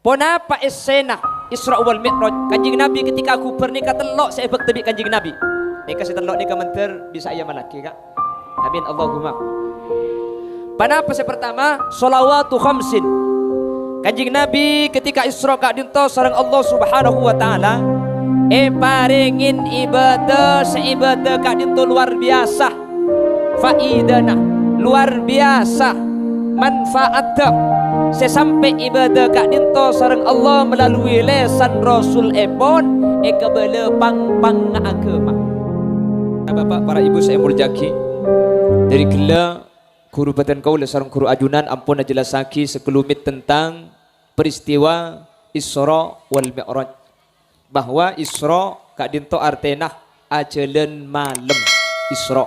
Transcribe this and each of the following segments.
Ponapa esena Isra wal Mi'raj Kanjeng Nabi ketika aku pernikah telok saya bertemu Kanjeng Nabi. Nika setelok nika menter bisa ayam laki kak. Amin Allahumma. Panapa saya pertama sholawatu khamsin. Kanjeng Nabi ketika Isra kak dinto sareng Allah Subhanahu wa taala paringin ibadah seibadah kak dinto luar biasa. Faidana luar biasa manfaatnya sesampai ibadah kak dinto sareng Allah melalui lesan Rasul epon kebele pang agama. Bapak para ibu saya muljaki dari gela guru badan kaula sareng guru ajunan ampun jelasaki sekelumit tentang peristiwa Isra wal Mi'raj bahwa Isra kak dinto artena ajalan malam Isra.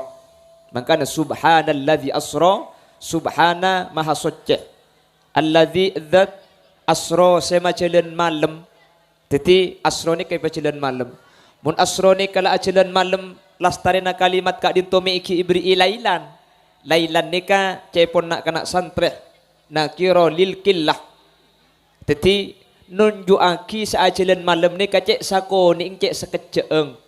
Makanya subhanalladzi asra subhana maha suci alladzi dzat asra sema jalan malam. Jadi asra ni kayak jalan malam. Mun asra ni kala jalan malam lastarina kalimat kak dinto meiki ibri ilailan. Lailan nika cepon nak kena santre nakira lil killah. Jadi nunjuaki saajalan malam nika cek sako ni cek sekejeeng.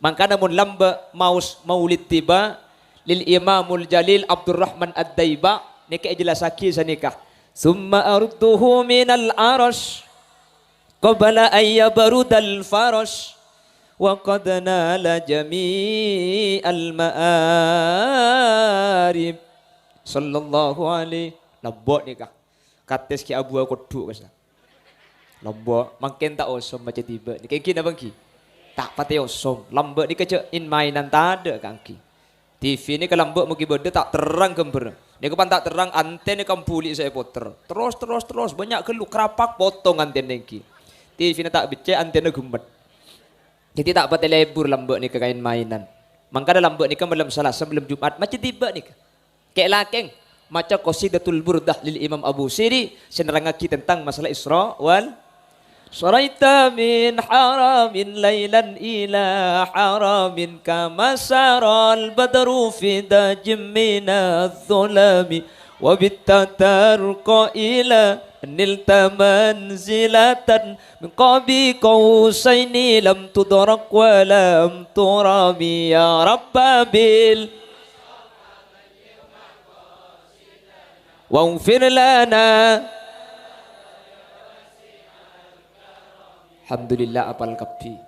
Makanya mun lamba maulid tiba lil Imamul Jalil Abdurrahman Ad-Daiba nika jelasaki sanika. Summa arduhu minal arash qabla ayya barudal farash wa qad nala jami'al ma'arib sallallahu alaihi lambok nikah kates ki abu aku duk kasa lambok makin tak osom macam tiba ni kengki na bangki tak pati osom lambok ni kece in mainan tada kangki TV ni kalau lambok mugi berde tak terang gember ni kapan tak terang anten ni kampuli saya puter terus banyak kelu kerapak potong anten niki TV ni tak becek anten gumet. Jadi tak patah lebur lambak ni ke kain mainan. Maka dalam lambak ni ke malam salah sebelum Jumat macam tiba ni ke. Kayak lakeng macam qasidatul burdah lil Imam Abu Siri senerangaki tentang masalah Isra wal Saraita min haramin laylan ila haramin kama saral badru fi dajim minadh dhulami wa bittatarqa ila nilta manzilatan min qabi qausaini lam tudrak wa lam turami ya rabbabil waghfir lana. Alhamdulillah apal kapi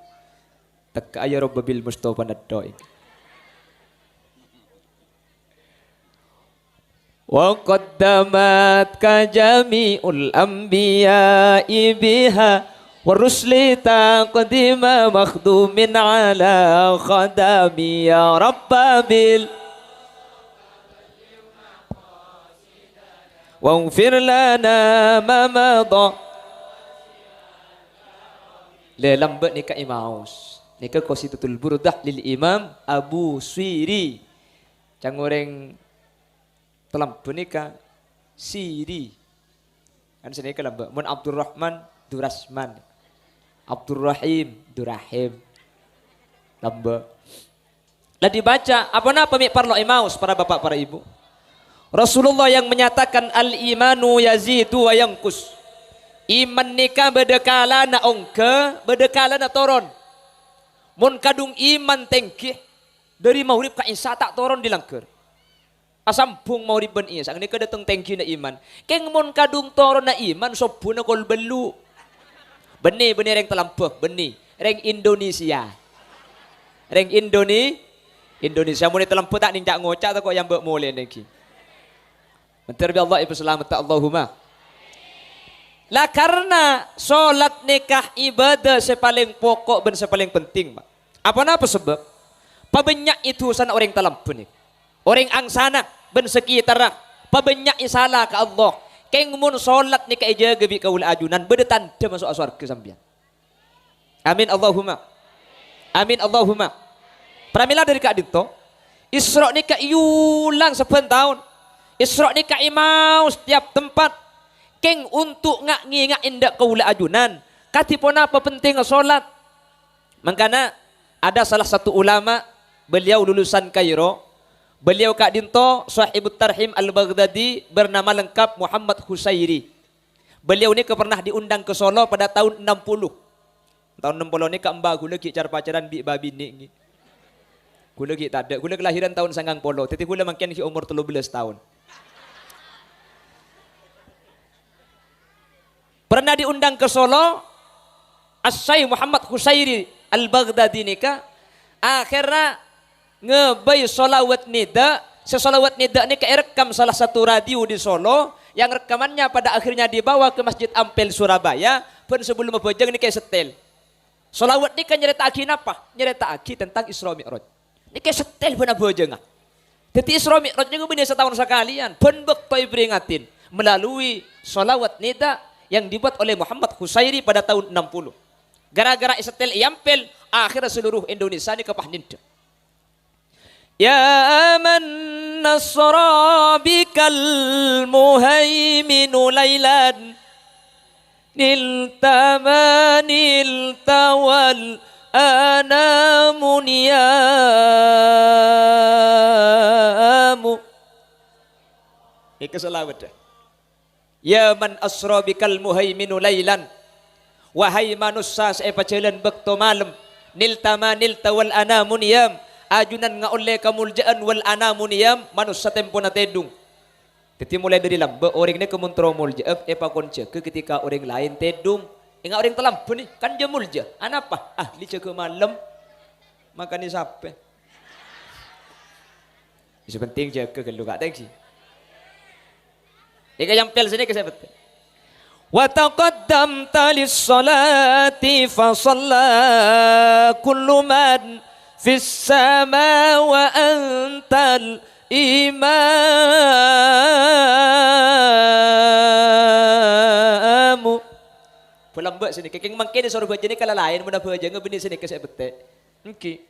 tak ya rabbabil mustafa nadoi wa qaddamat ka jami'ul anbiya'i biha wa rusli taqdima makhdumin ala khadami ya rabbabil waghfir lana ma madha le lambat nika imaus nika qasidatul burdah lil Imam Abu Siri cangoreng telam benika Siri kan sini ke lambak mun Abdurrahman Durasman Abdurrahim Durahim lambak lah dibaca apa napa mi parlo imaus para bapak para ibu Rasulullah yang menyatakan al imanu yazidu wa yanqus iman nika bedekala na ongke bedekala na toron mun kadung iman tengki dari maurib ka isa tak toron dilangker asampung mau riben iya sang nika datang tengki na iman keng mon kadung toron na iman sobuna kol belu benih reng telampeh benih reng Indonesia mun telampeh tak ninjak ngocak tak kok yang mbok mole niki menterbi Allah ibu selamat tak Allahumma lah karena solat nikah ibadah sepaling pokok dan sepaling penting Pak. Apa sebab pabanyak itu sana orang telampeh ni orang angsana ben sekitar pabanyak isalah ke Allah keng mun solat ni ka jaga bi kaul ajunan bedetan de masuk surga sampean amin Allahumma pramila dari kak dito Isra ni ka iulang sepen tahun Isra ni ka imau setiap tempat keng untuk ngingat indak kaul ajunan katipun apa penting solat makanya ada salah satu ulama beliau lulusan Kairo. Beliau Kak Dinto, Sahibut Tarhim Al-Baghdadi bernama lengkap Muhammad Husairi. Beliau ni pernah diundang ke Solo pada tahun 60. Tahun 60 ni Kak Mbak gula ki cara pacaran bi babi ni. Gula ki tak ada. Gula kelahiran tahun 90. Tetapi gula makin ki umur 13 tahun. Pernah diundang ke Solo As-Syekh Muhammad Husairi Al-Baghdadi nika akhirnya ngebay solawat nida. Sesolawat nida ni kerekam salah satu radio di Solo yang rekamannya pada akhirnya dibawa ke Masjid Ampel Surabaya pun sebelum bojeng ni kayak setel. Solawat ni kan nyerita aki apa? Nyerita aki tentang Isra Mi'raj. Ni kayak setel pun bojeng. Jadi Isra Mi'raj ni benih setahun sekalian pun bektoi peringatin melalui solawat nida yang dibuat oleh Muhammad Husairi pada tahun 60. Gara-gara setel Ampel akhirnya seluruh Indonesia ni kepahninda. Ya man nasra bikal muhaiminu laylan niltama niltawal anamu niyamu. Ini keselawat. Ya man asra bikal muhaiminu laylan, wahai manusia sepacelan bekto malam, niltama niltawal anamu niyam, ajunan nga oleh kamuljaan wal anamuniyam manusia tempo na tedung. Jadi mulai dari lamba orang ni kemuntro mulja epa konce ke ketika orang lain tedung ingat orang telam ni kan dia mulja anapa ahli cek malam makan ni sape isu penting je ke kalau gak tengsi ika yang pel sini ke saya betul wa taqaddamta lis-salati fa shalla kullu man fis sama wa antal imamu. Pulang buat sini kekeng mangke ni suruh baca ni kalau lain mana baca ngebeni sini ke saya betek. Engki.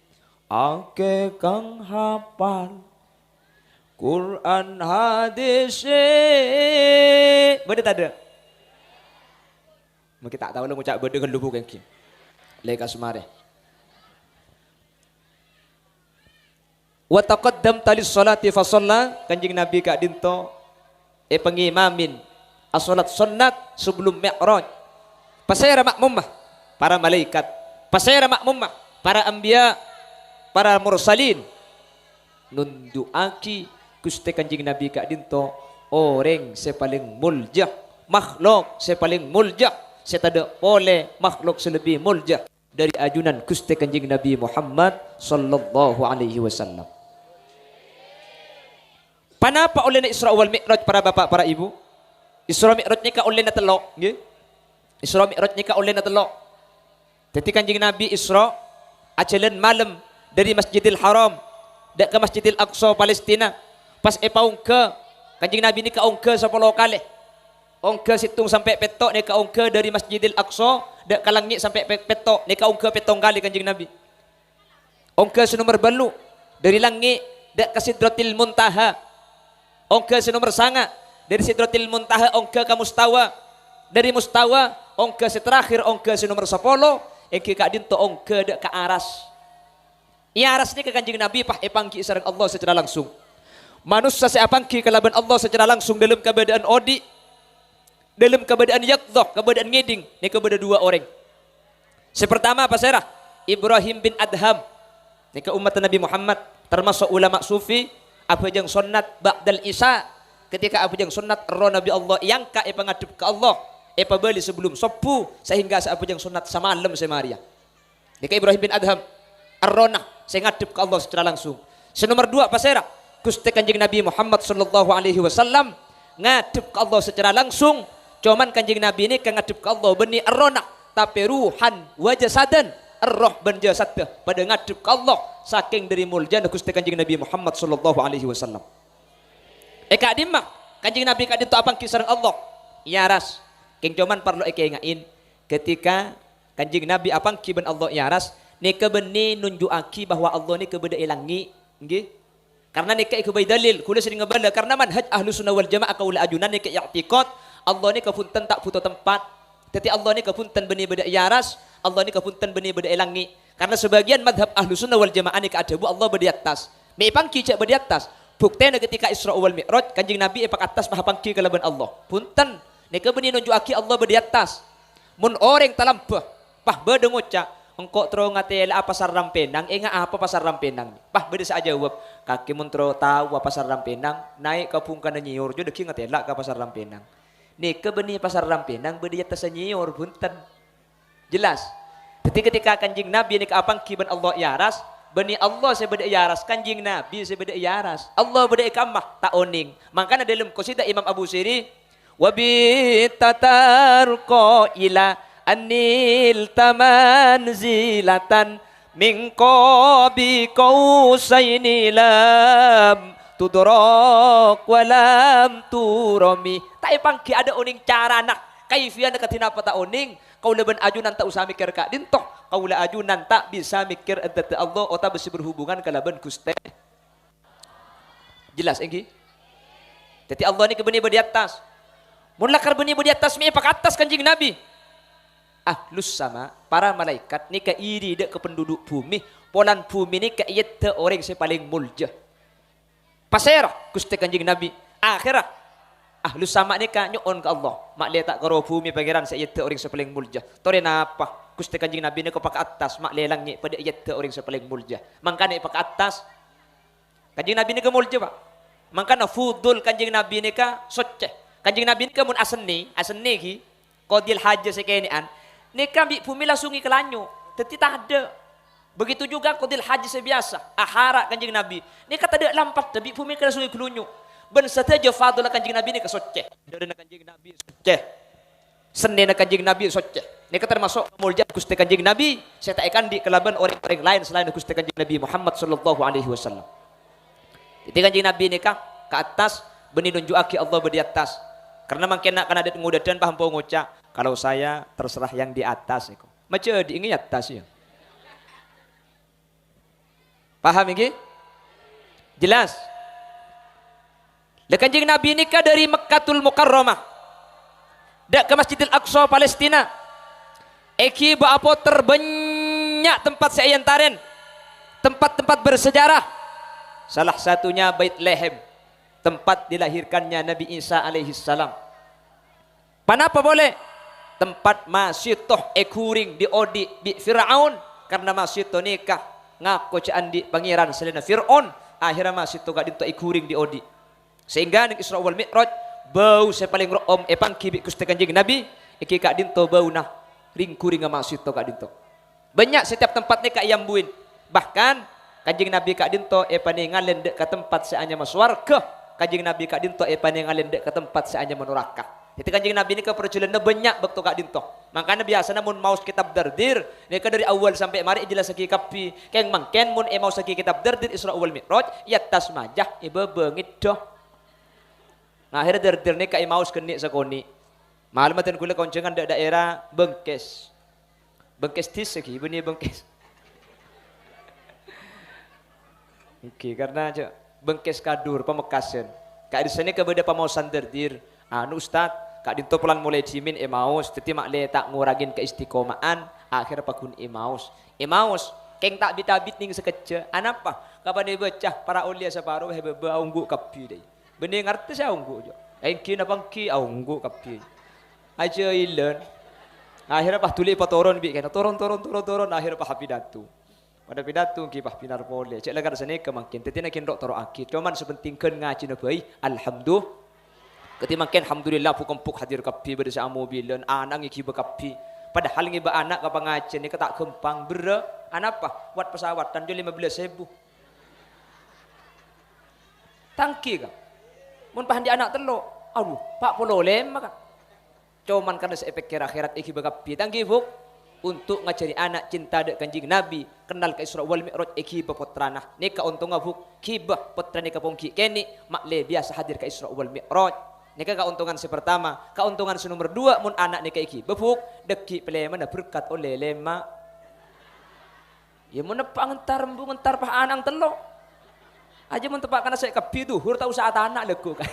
Ake kang hafal Quran hadis. Beda tak ada. Mungkin tak tahu lah ngucap beda kan lubu kengki. Leka semare. Wa taqaddam talis salati fa shalla kanjing Nabi kak dinto pengimamin as-salat sunnat sebelum mi'raj. Pasayara makmumah para malaikat, pasayara makmumah para anbiya, para mursalin. Nunduaki Gusti kanjing Nabi kak dinto orang sepaling muljah, makhluk sepaling muljah, setada oleh makhluk selebih muljah dari ajunan Gusti kanjing Nabi Muhammad sallallahu alaihi wasallam. Panapa oleh na Isra wal Mi'raj para bapak para ibu? Isra Mi'raj ni ka oleh na telok, nggih. Isra Mi'raj ni ka oleh na telok. Dadi kanjing Nabi Isra ajalan malam dari Masjidil Haram dak ke Masjidil Aqsa Palestina. Pas epaung ke kanjing Nabi ni ka ongke 10 kali. Ongke situng sampai petok ni ka ongke dari Masjidil Aqsa dak ka langit sampai petok ni ka ongke petong kali kanjing Nabi. Ongke senomor balu dari langit dak ka Sidratil Muntaha. Ongke senomor sanga dari Sidratil Muntaha ongke ke Mustawa, dari Mustawa ongke seterakhir ongke senomor 10 engke kak dinto ongke dek ke aras. Ia aras ni ke kanjing Nabi pah epangki sareng Allah secara langsung. Manusia seapangki kalaban Allah secara langsung dalam keadaan odi, dalam keadaan yakdhah, keadaan ngeding ni kepada dua orang. Sepertama apa serah? Ibrahim bin Adham ni ke umat Nabi Muhammad termasuk ulama sufi. Apa yang sunat ba'dal isya ketika apa yang sunat roh Nabi Allah yang ka pengadep ke Allah beli sebelum sopu sehingga apa yang sunat semalam semaria. Jika Ibrahim bin Adham ar-ronah saya ngadep ke Allah secara langsung. Senomor 2 pasera Gusti kanjeng Nabi Muhammad sallallahu alaihi wasallam ngadep ke Allah secara langsung. Cuman kanjeng Nabi ini kan ngadep ke Allah beni ar-ronah tapi ruhan wa jasadan ar-roh ban jasad pada ngadep ke Allah saking dari muljana Gusti kanjeng Nabi Muhammad sallallahu alaihi wasallam. Kak dimah kanjeng Nabi kak dinto apang kisareng Allah. Ya ras. King cuman perlu ingain ketika kanjeng Nabi apang kiban Allah ya ras ni kebeni nunjuaki bahwa Allah ni kebeda ilangi nggih. Karena ni ka dalil kula sering ngebala karena manhaj Ahlus Sunnah wal Jamaah kaula ajunan ni ka i'tiqad Allah ni kapunten tak puto tempat. Tetapi Allah ni kapunten beni beda ya ras, Allah ni kapunten beni beda ilangi. Karena sebagian madhab Ahlus Sunnah wal Jamaah ni keadabu Allah bedi atas. Me pangki cak bedi atas. Buktena ketika Isra wal Mi'raj kanjeng Nabi epak atas maha pangki kalaban Allah. Punten Nika beni nunjuk aki Allah bedi atas. Mun orang talampah, pah bede ngucap, engkau tro ngatela apa pasar Rampenang, ingat apa pasar Rampenang? Pah bede saja jawab, kaki mun tro tahu apa pasar Rampenang, naik ke pungkana nyiur, jo deki ngatela ke pasar Rampenang. Nika beni pasar Rampenang bedi atas nyiur punten. Jelas. Ketika kanjing Nabi nika apang kiban Allah yaras, beni Allah saya beda yaras, kanjing Nabi saya beda yaras. Allah beda ikamah tak oning. Makanya dalam qasidah Imam Abu Siri, wabi tatarko ila anil tamanzilatan min qabi qausaini lam tudrak walam turami. Tak pangki ada oning cara nak kaifian dekat apa tak oning. Kau leben ajunan tak usah mikir kak dintoh. Kau le ajunan tak bisa mikir entah Allah atau besi berhubungan kalaban kuste. Jelas engki? Jadi Allah ni kebeni di atas. Mun lakar beni di atas mi pak atas kanjing Nabi. Ahlus sama para malaikat ni ka iri dek ke penduduk bumi. Polan bumi ni ka iet orang yang paling mulja. Pasera kuste kanjing Nabi. Akhirah ahlus sama ni ka nyon ke Allah. Mak letak ke bumi pangeran saya iet orang yang paling mulja. Tore napa? Kuste kanjing Nabi ni ka pak atas mak lelang ni pada iet orang yang paling mulja. Mangkana pak atas kanjing Nabi ni ka mulja pak. Mangkana fudul kanjing Nabi ni ka soceh. Kanjing Nabi ni ka mun aseni ki qadil haja sekenian. Ni ka bi bumi langsung ke lanyo. Teti tak ada. Begitu juga qadil haji sebiasa. Ahara kanjing Nabi. Ni ka tak ada lampat bi bumi ka langsung ke lunyo. Ben sateja fadul kanjing Nabi ni ka soceh. Dari kanjing Nabi soceh. Senin kanjing Nabi soceh. Ni ka termasuk mulja Gusti kanjing Nabi. Saya tak akan di kelaban orang-orang lain selain Gusti kanjing Nabi Muhammad sallallahu alaihi wasallam. Jadi kanjing Nabi ni ka ke atas beni nunjuaki Allah di atas. Karena makin nak kan ada ngudadan paham po ngucap. Kalau saya terserah yang di atas itu. Macam diingin atas ya. Paham ini? Jelas. Le kanjing Nabi nikah dari Mekkatul Mukarramah. Dak ke Masjidil Aqsa Palestina. Eki apa terbanyak tempat seayantaren. Tempat-tempat bersejarah. Salah satunya Baitlehen. Tempat dilahirkannya Nabi Isa alaihi salam. Kenapa boleh? Tempat masjid toh ekuring di odi bi Fir'aun. Karena masjid toh nikah ngaku caan di pangeran selena Fir'aun. Akhirnya masjid toh gak dinto ekuring di odi. Sehingga ning Isra wal Mi'raj bau saya paling room pangki bi Gusti kanjing Nabi iki kak dinto bau nah ringkuring masjid toh kak dinto. Banyak setiap tempat ni kak yambuin. Bahkan kanjing Nabi kak dinto paningalen dek ke tempat seanya maswarga. Kanjing Nabi kak dinto paningalen dek ke tempat seanya meneraka. Jadi kanjing Nabi ni ke perjulan banyak bekto kak dinto. Makanya biasa namun maus kitab dardir ni ke dari awal sampai mari jelas lagi kapi. Keng mangken mun maus lagi kitab dardir Isra wal Mi'raj ya tas majah bengit doh. Nah, akhirnya dardir ni kak maus kenik sakoni. Malamatan kula koncengan daerah Bengkes. Bengkes tis lagi beni Bengkes. Oke, karena aja Bengkes Kadur Pamekasan. Kak di sini kepada pamausan dardir. Anu Ustad, kak dinto pulang mulai jimin emaus, teti mak le tak nguragin keistiqomaan, akhir pakun emaus. Emaus, keng tak bitabit ning sekecil. Anapa? Kapan dia baca para ulia separuh hebe aunggu kapi deh. Bening ngerti saya aunggu jo. Engki na bangki aunggu kapi. Aja ilen. Akhirnya pah tuli patoron bi kena toron akhirnya pah pidato. Pada pidato ki pah pinar pole. Cek lagar sene kemakin teti nak kendok toro akid. Cuman sepentingkeun ngaji na bae. Alhamdulillah. Ketimakan alhamdulillah pukempuk hadir kapi pada sa mobilan anak iki bekapi padahal ngiba anak ka pangajen ni ketak gempang bere anapa buat pesawat dan 15.000 tangki ka mun pahan di anak telok aduh pak polo lem ka cuman karena seefek kira akhirat iki bekapi tangki buk untuk ngajari anak cinta dek kanjing Nabi kenal ke Isra wal Mi'raj iki pepotrana ni ka untung abuk kibah potra ni ka pongki keni makle biasa hadir ke Isra wal Mi'raj. Nika keuntungan pertama, keuntungan nomor 2 mun anak nika iki bebuk deki pelema na berkat oleh lema. Ya mun pangentar embung entar pah anang telo. Aja mun tepak kana saya kebi duhur tau saat anak lego kan.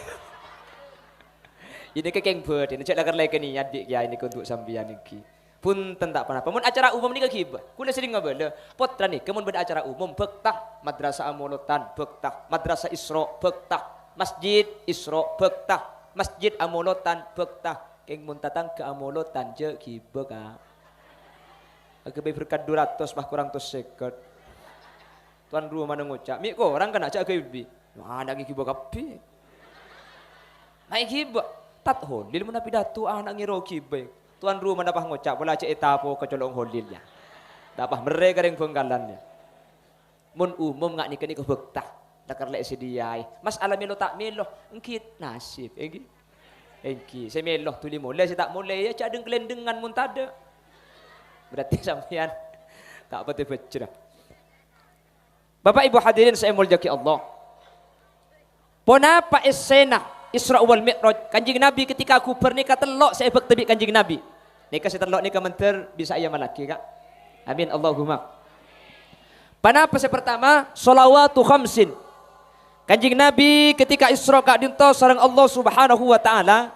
Ini kekeng bed, ini cek lagar lagi nih adik ya ini untuk sambian iki. Punten tak panapa. Mun acara umum nika gibah. Kula sering ngabele. Potra nih kemun beda acara umum bektah madrasah Amolotan bektah madrasah Isra bektah masjid Isra bektah Masjid Amolotan bektah keng mun tatang ke amolo tanje kibe ka. Agak berkat 200 bah kurang tos seket. Tuan rumah mana ngucap, mi ko orang kena cak ke bi. Wah nak kibe kapi. Naik kibe tat holil mun pidato anak ngiro kibe. Tuan rumah dapat ngucap bola cek etapo kecolong holilnya. Dapat mereka yang penggalannya. Mun umum ngak nikah nikah bektah. Dakar lek sediai. Mas alamilo tak melo, engkit nasib, engki. Saya melo tuli mulai, saya tak mulai ya cak deng kelendengan mun tada. Berarti sampean tak betul becerah. Bapak Ibu hadirin saya mulyaki Allah. Ponapa esena Isra wal Mi'raj Kanjeng Nabi ketika aku pernikah telok saya bertebik Kanjeng Nabi. Nikah saya telok nikah menter bisa ayam laki kak. Amin Allahumma. Panapa saya pertama solawatu khamsin. Kanjeng Nabi ketika Isra kak dinto sareng Allah Subhanahu wa taala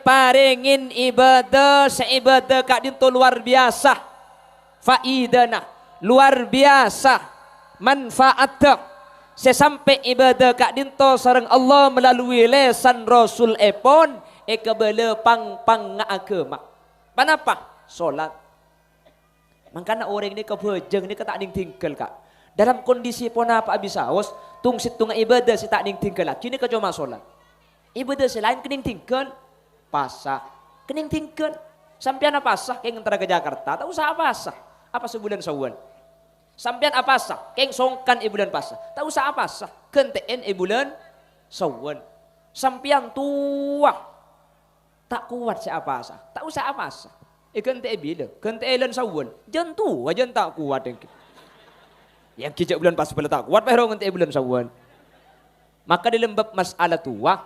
parengin ibadah seibadah kak dinto luar biasa. Faidana luar biasa manfaatnya. Sesampai ibadah kak dinto sareng Allah melalui lesan Rasul epon kebele pang agama. Panapa? Solat. Makanya orang ini kebejeng ini tak ning tinggal kak. Dalam kondisi pon apa abis haus, tung situng ibadah si tak ning tinggal lagi ini cuma solat. Ibadah selain kening tinggal, pasah, kening tinggal. Sampian apa pasah? Kayak ngentara ke Jakarta, tak usah apa pasah. Apa sebulan sawan? Sampian apa pasah? Kayak songkan bulan pasah, tak usah apa pasah. Kenteen bulan sawan. Sampian tua, tak kuat si apa pasah, tak usah apa pasah. Kente bila, kente elan sawan. Jangan tua, jangan tak kuat yang yang kijak bulan pas bela tak kuat pero nganti bulan sawan. Maka dalam bab masalah tua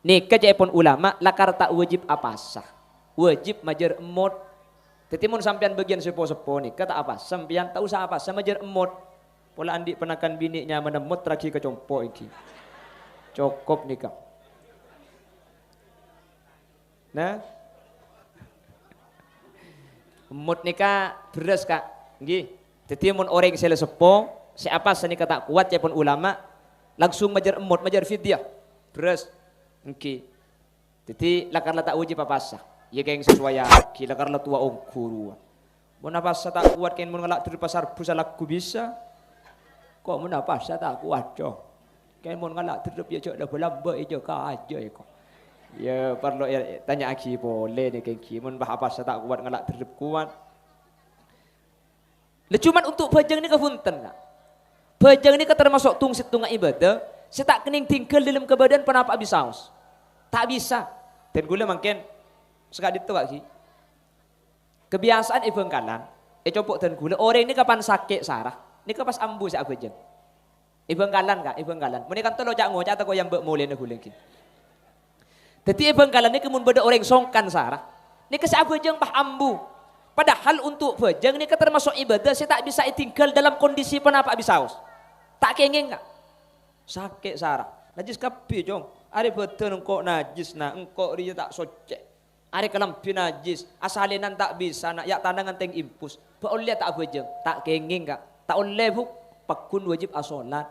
nikah pun ulama lakar tak wajib apa sah. Wajib majar emot. Tetimun sampean bagian sepo-sepo nikah tak apa. Sampean tak usah apa sama majar emot. Pola andi penakan biniknya menemut terakhir ke compo iki. Cokop nikah. Nah. Emot nikah beres kak. Nggih. Jadi mun orang sele sepo, siapa seni kata kuat ya pun ulama langsung majar emot, majar fidyah. Terus engki. Jadi lakar tak wajib apa sah. Ya geng sesuai aki lakar tua ongkuru. Mun apa sah tak kuat kain mun ngelak dari pasar pusat laku bisa. Kok mun apa sah tak kuat jo. Kain mun ngelak terus ya jok dah belamba ijo ka aja ya kok. Ya perlu ya tanya aki boleh ni geng mun bah apa sah tak kuat ngelak terus kuat. Cuman untuk bajang ni kepunten kak. Bajang ni termasuk tung situng ibadah. Saya tak kening tinggal dalam kebadan penapa abis saus. Tak bisa. Dan gula makin sekali itu kak. Kebiasaan ibu kalan. Copok dan gula. Orang ini kapan sakit sarah. Ini kapas ambu saya bajang. Ibu kalan kak. Ibu kalan. Mereka tu lo cak ngocak atau yang bermulai ni gula. Jadi ibu kalan ni kemun beda orang songkan sarah. Ini kesah bajang pah ambu. Padahal untuk bajang ini termasuk ibadah, saya tak bisa tinggal dalam kondisi penapa abis haus. Tak kengeng kak. Sakit sarah. Najis kapi jong. Ari betul engkau najis na, engkau dia tak socek. Ari kelampi najis, asalinan tak bisa nak yak tandangan teng impus. Boleh tak bajang, tak kengeng kak. Tak oleh buk, pakun wajib asolat.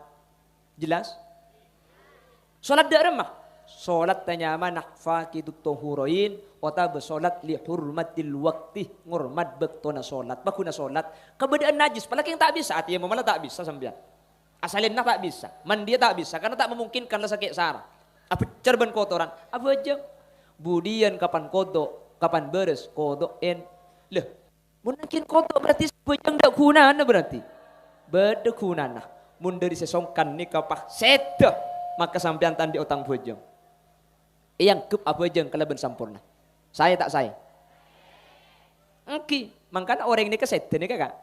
Jelas? Solat dak remah. Solat tanya mana fakidut tohuroin wata bersolat li hurmatil wakti ngurmat bektona solat bakuna solat keberadaan najis palagi yang tak bisa artinya malah tak bisa sampean asalnya tak bisa mandi tak bisa karena tak memungkinkan lah sakit sarah apa cerban kotoran apa aja budian kapan kodok kapan beres kodokin leh mungkin kodok berarti bujang dak gunana berarti beda gunana mun dari sesongkan ni kapah seta maka sampean tandi otang bujang yang kep apa jeng kelebihan sempurna. Saya tak saya. Oke, makanya orang ini kesetan ni kak.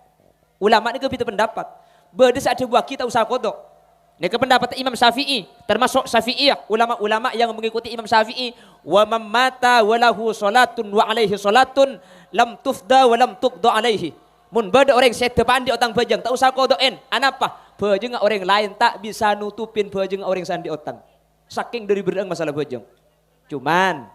Ulama ni kebita pendapat. Berdes ada buah kita usaha kodok. Ni pendapat Imam Syafi'i, termasuk Syafi'iyah, ulama-ulama yang mengikuti Imam Syafi'i. Wa man mata walahu salatun wa alaihi salatun lam tufda wa lam tuqda alaihi. Mun beda orang setan pandi otang bajang tak usah kodoken. Anapa? Bajang orang lain tak bisa nutupin bajang orang sandi otang. Saking dari berang masalah bajang. Cuman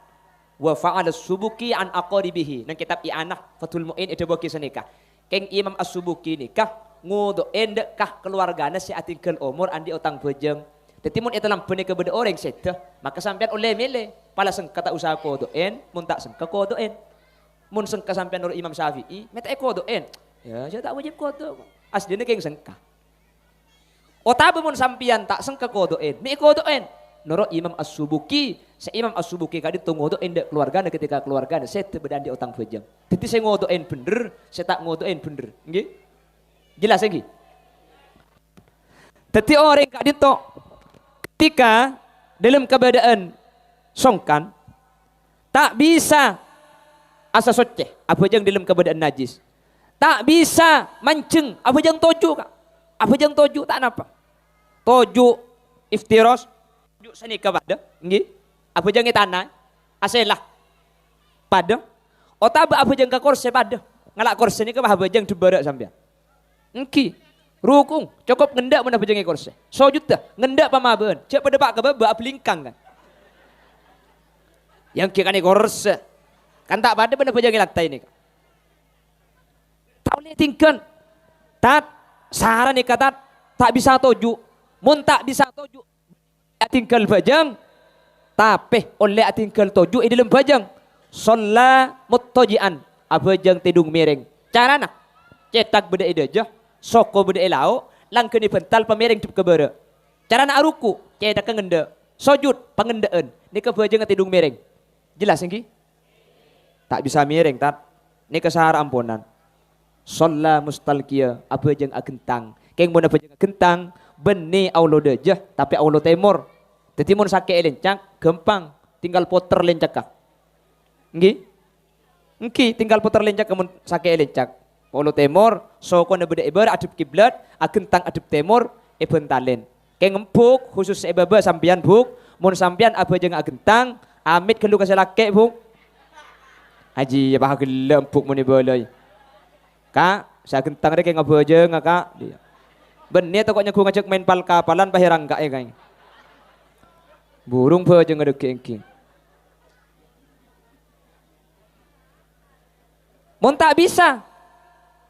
wa fa'ala subuki an aqaribihi nang kitab i'anah Fathul Mu'in itu bagi senikah. Keng Imam As-Subuki nikah ngudoen dekah keluargana si atingkel umur andi otang bejeng. Tetimun ita lampun ke beda orang seta, maka sampean oleh milih. Pala sengka tak usah kodoen, mun tak sengka kodoen. Mun sengka sampean nur Imam Syafi'i, meta kodoen. Ya, saya tak wajib kodo. Aslinya keng sengka. Otabe mun sampean tak sengka kodoen, mi kodoen. Nur Imam As-Subuki, se Imam As-Subuki kadi tu ngodoen dek keluargana ketika keluargana seta bedan di otang bejeng. Teti saya ngodoen bener, saya tak ngodoen bener. Nggih? Jelas lagi? Teti orang kadi to ketika dalam keadaan songkan tak bisa asa soceh apa jang dalam keadaan najis, tak bisa mancing apa jang toju kak, apa jang toju tak napa toju iftiros toju seni pada nggih apa jang tanah aselah pada otaba apa jang ka korse pada ngalak korse ni ke apa jang dibara sampean engki rukung cukup ngendak mana apa jang korse sojud dah ngendak pamabeun cek pada pak kebaba belingkang kan yang kira ni korse kan tak pada benda pejang lantai ni. Tak boleh tingkan. Tak saran ni kata tak bisa toju. Mun tak bisa toju tinggal pejang. Tapi oleh tinggal toju di dalam pejang. Solla muttajian. Apa jang tidung miring. Cara nak cetak beda ide aja. Soko beda lau. Langkah ni pental pemiring tip kebara. Cara nak ruku cetak ngenda. Sujud pengendaan. Ni ke pejang tidung miring. Jelas nggih? Tak bisa miring tat. Ni kesahara ampunan. Solla mustalqiyah apa jeung agentang. Keng mun apa jeung agentang beni aulo dejah tapi aulo temor. Dadi mun sake lencak gampang tinggal puter lencak ka. Nggih? Engki tinggal puter lencak mun sake lencak. Aulo temor soko na beda ibar adep kiblat agentang adep temor bentalen. Keng empuk khusus ebaba sampean buk mun sampean apa jeung agentang amit kelu kasalake buk. Haji ya bahag lempuk muni boleh. Kak, saya gentang rek ngapa aja ngakak dia. Benih tokoknya ku ngajak main pal kapalan bahirang kak ya kain. Burung pe aja ngadek engking. Mun tak bisa.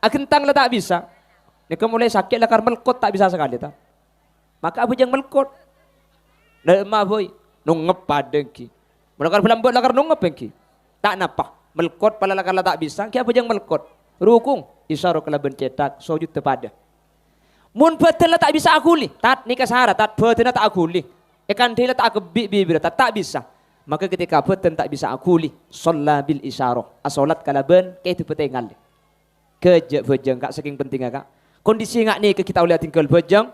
Agentang lah tak bisa. Ni mulai sakit lah kar melkot tak bisa sekali ta. Maka abu jang melkot. Dah mah boy nungep padengki. Mulakar belambot lakar nungep engki. Tak napa. Melkot pala lakar tak bisa, kaya apa yang melkot? Rukung, isyara kelaban cetak, sujud tepada. Mun betul tak bisa akuli, tat ni kasara, tat betul tak akuli. Ikan dia tak kebi bibir, tak bisa. Maka ketika betul tak bisa akuli, sholla bil isyara, asolat kalaban, kaya itu petengal. Kejak bejeng kak saking penting kak. Kondisi ngak ni ke kita boleh tinggal bejeng,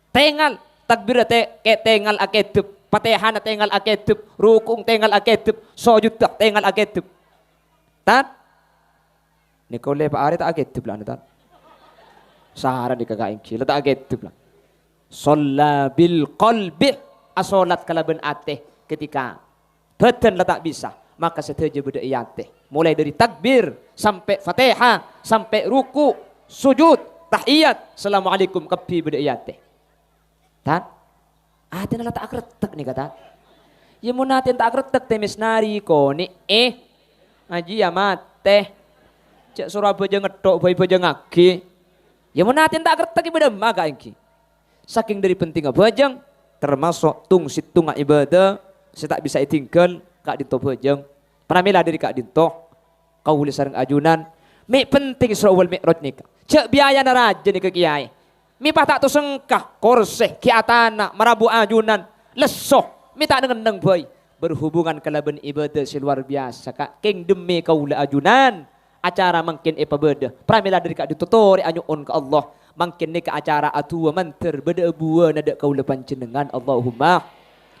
tengal, takbir kayak tengal akedep, Fatihah tengal akedep, rukung tengal akedep, sujud tengal akedep. Tat, ni kau lepas hari tak aget tu belah tat. Sahara di kakak ingki, letak aget tu belah. Solla bil qalbi asolat kalaban ate ketika beten letak bisa maka setuju beda iyate. Mulai dari takbir sampai Fatihah sampai ruku sujud tahiyat assalamualaikum kapi beda iyate. Tat, ate letak akretek ni kata. Ya mun ate tak akretek temis nari ko ni Aji ya mate. Cek Surabaya ngedok bayi baja ngaki. Ya menatin tak kertek ibadah maka engki. Saking dari pentingnya bajang termasuk tung situng ibadah saya tak bisa tinggal kak dinto bajang. Pramila dari kak dinto kau boleh sareng ajunan. Mi penting Isra wal Mi'raj nika. Cek biaya na raja nika kiai. Mi patah tu sengkah korseh kiatana marabu ajunan lesoh. Mi tak ngendeng boy. Berhubungan kalaban ibadah si luar biasa kak keng demi kaula ajunan acara mungkin beda pramila dari kak ditutori anyuun ke Allah mungkin ni ke acara atua manter beda buana ada kaula panjenengan Allahumma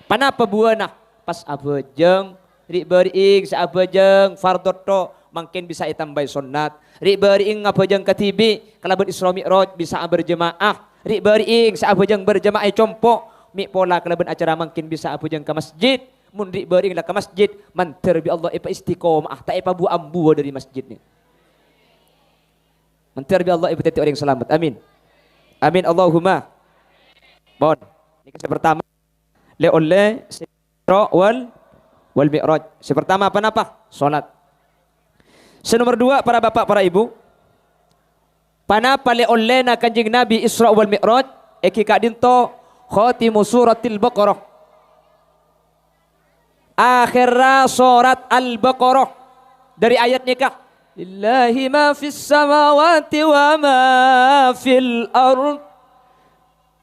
panapa buana pas abajeng ri beriing sa abajeng fardotto mungkin bisa itambai sunnat ri beriing abajeng katibi kalaban Isra Mi'raj bisa berjemaah ri beriing sa abajeng berjemaah compo mi pola kalaban acara mungkin bisa abajeng ke masjid mun ri beuring lah ke masjid manter bi Allah istiqomah tak bu ambu dari masjid ni manter bi Allah teti orang selamat amin amin Allahumma bon ini kisah pertama le oleh Isra wal Mi'raj pertama apa salat nomor 2 para bapak para ibu panapa le oleh na kanjing Nabi Isra wal Mi'raj eki kak dinto khatimu suratil Baqarah. Akhir surat Al-Baqarah dari ayat nikah. Lillahi ma fis samawati wa ma fil ard.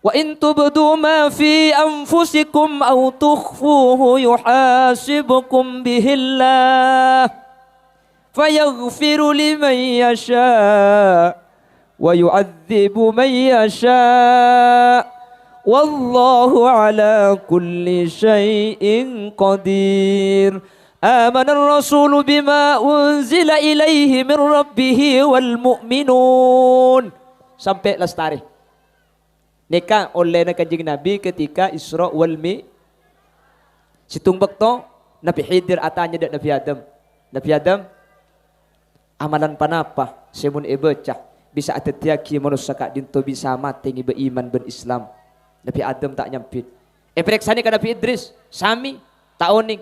Wa in tubdu ma fi anfusikum aw tukhfuhu yuhasibukum bihillah. Fayaghfiru liman yasha wa yu'adzibu man yasha. Wallahu ala kulli syai'in qadir. Amana ar-rasulu bima unzila ilaihi min rabbih wal mu'minun. Sampai lestari. Nikah oleh Kanjeng Nabi ketika Isra wal Mi. Situng bekto Nabi Khidir atanya dak Nabi Adam. Nabi Adam amalan panapa semun ebecah bisa atetiaki manusia kak dinto bisa mati ngi beriman ben Islam. Nabi Adam tak nyampit. Pereksani ke Nabi Idris sami taoning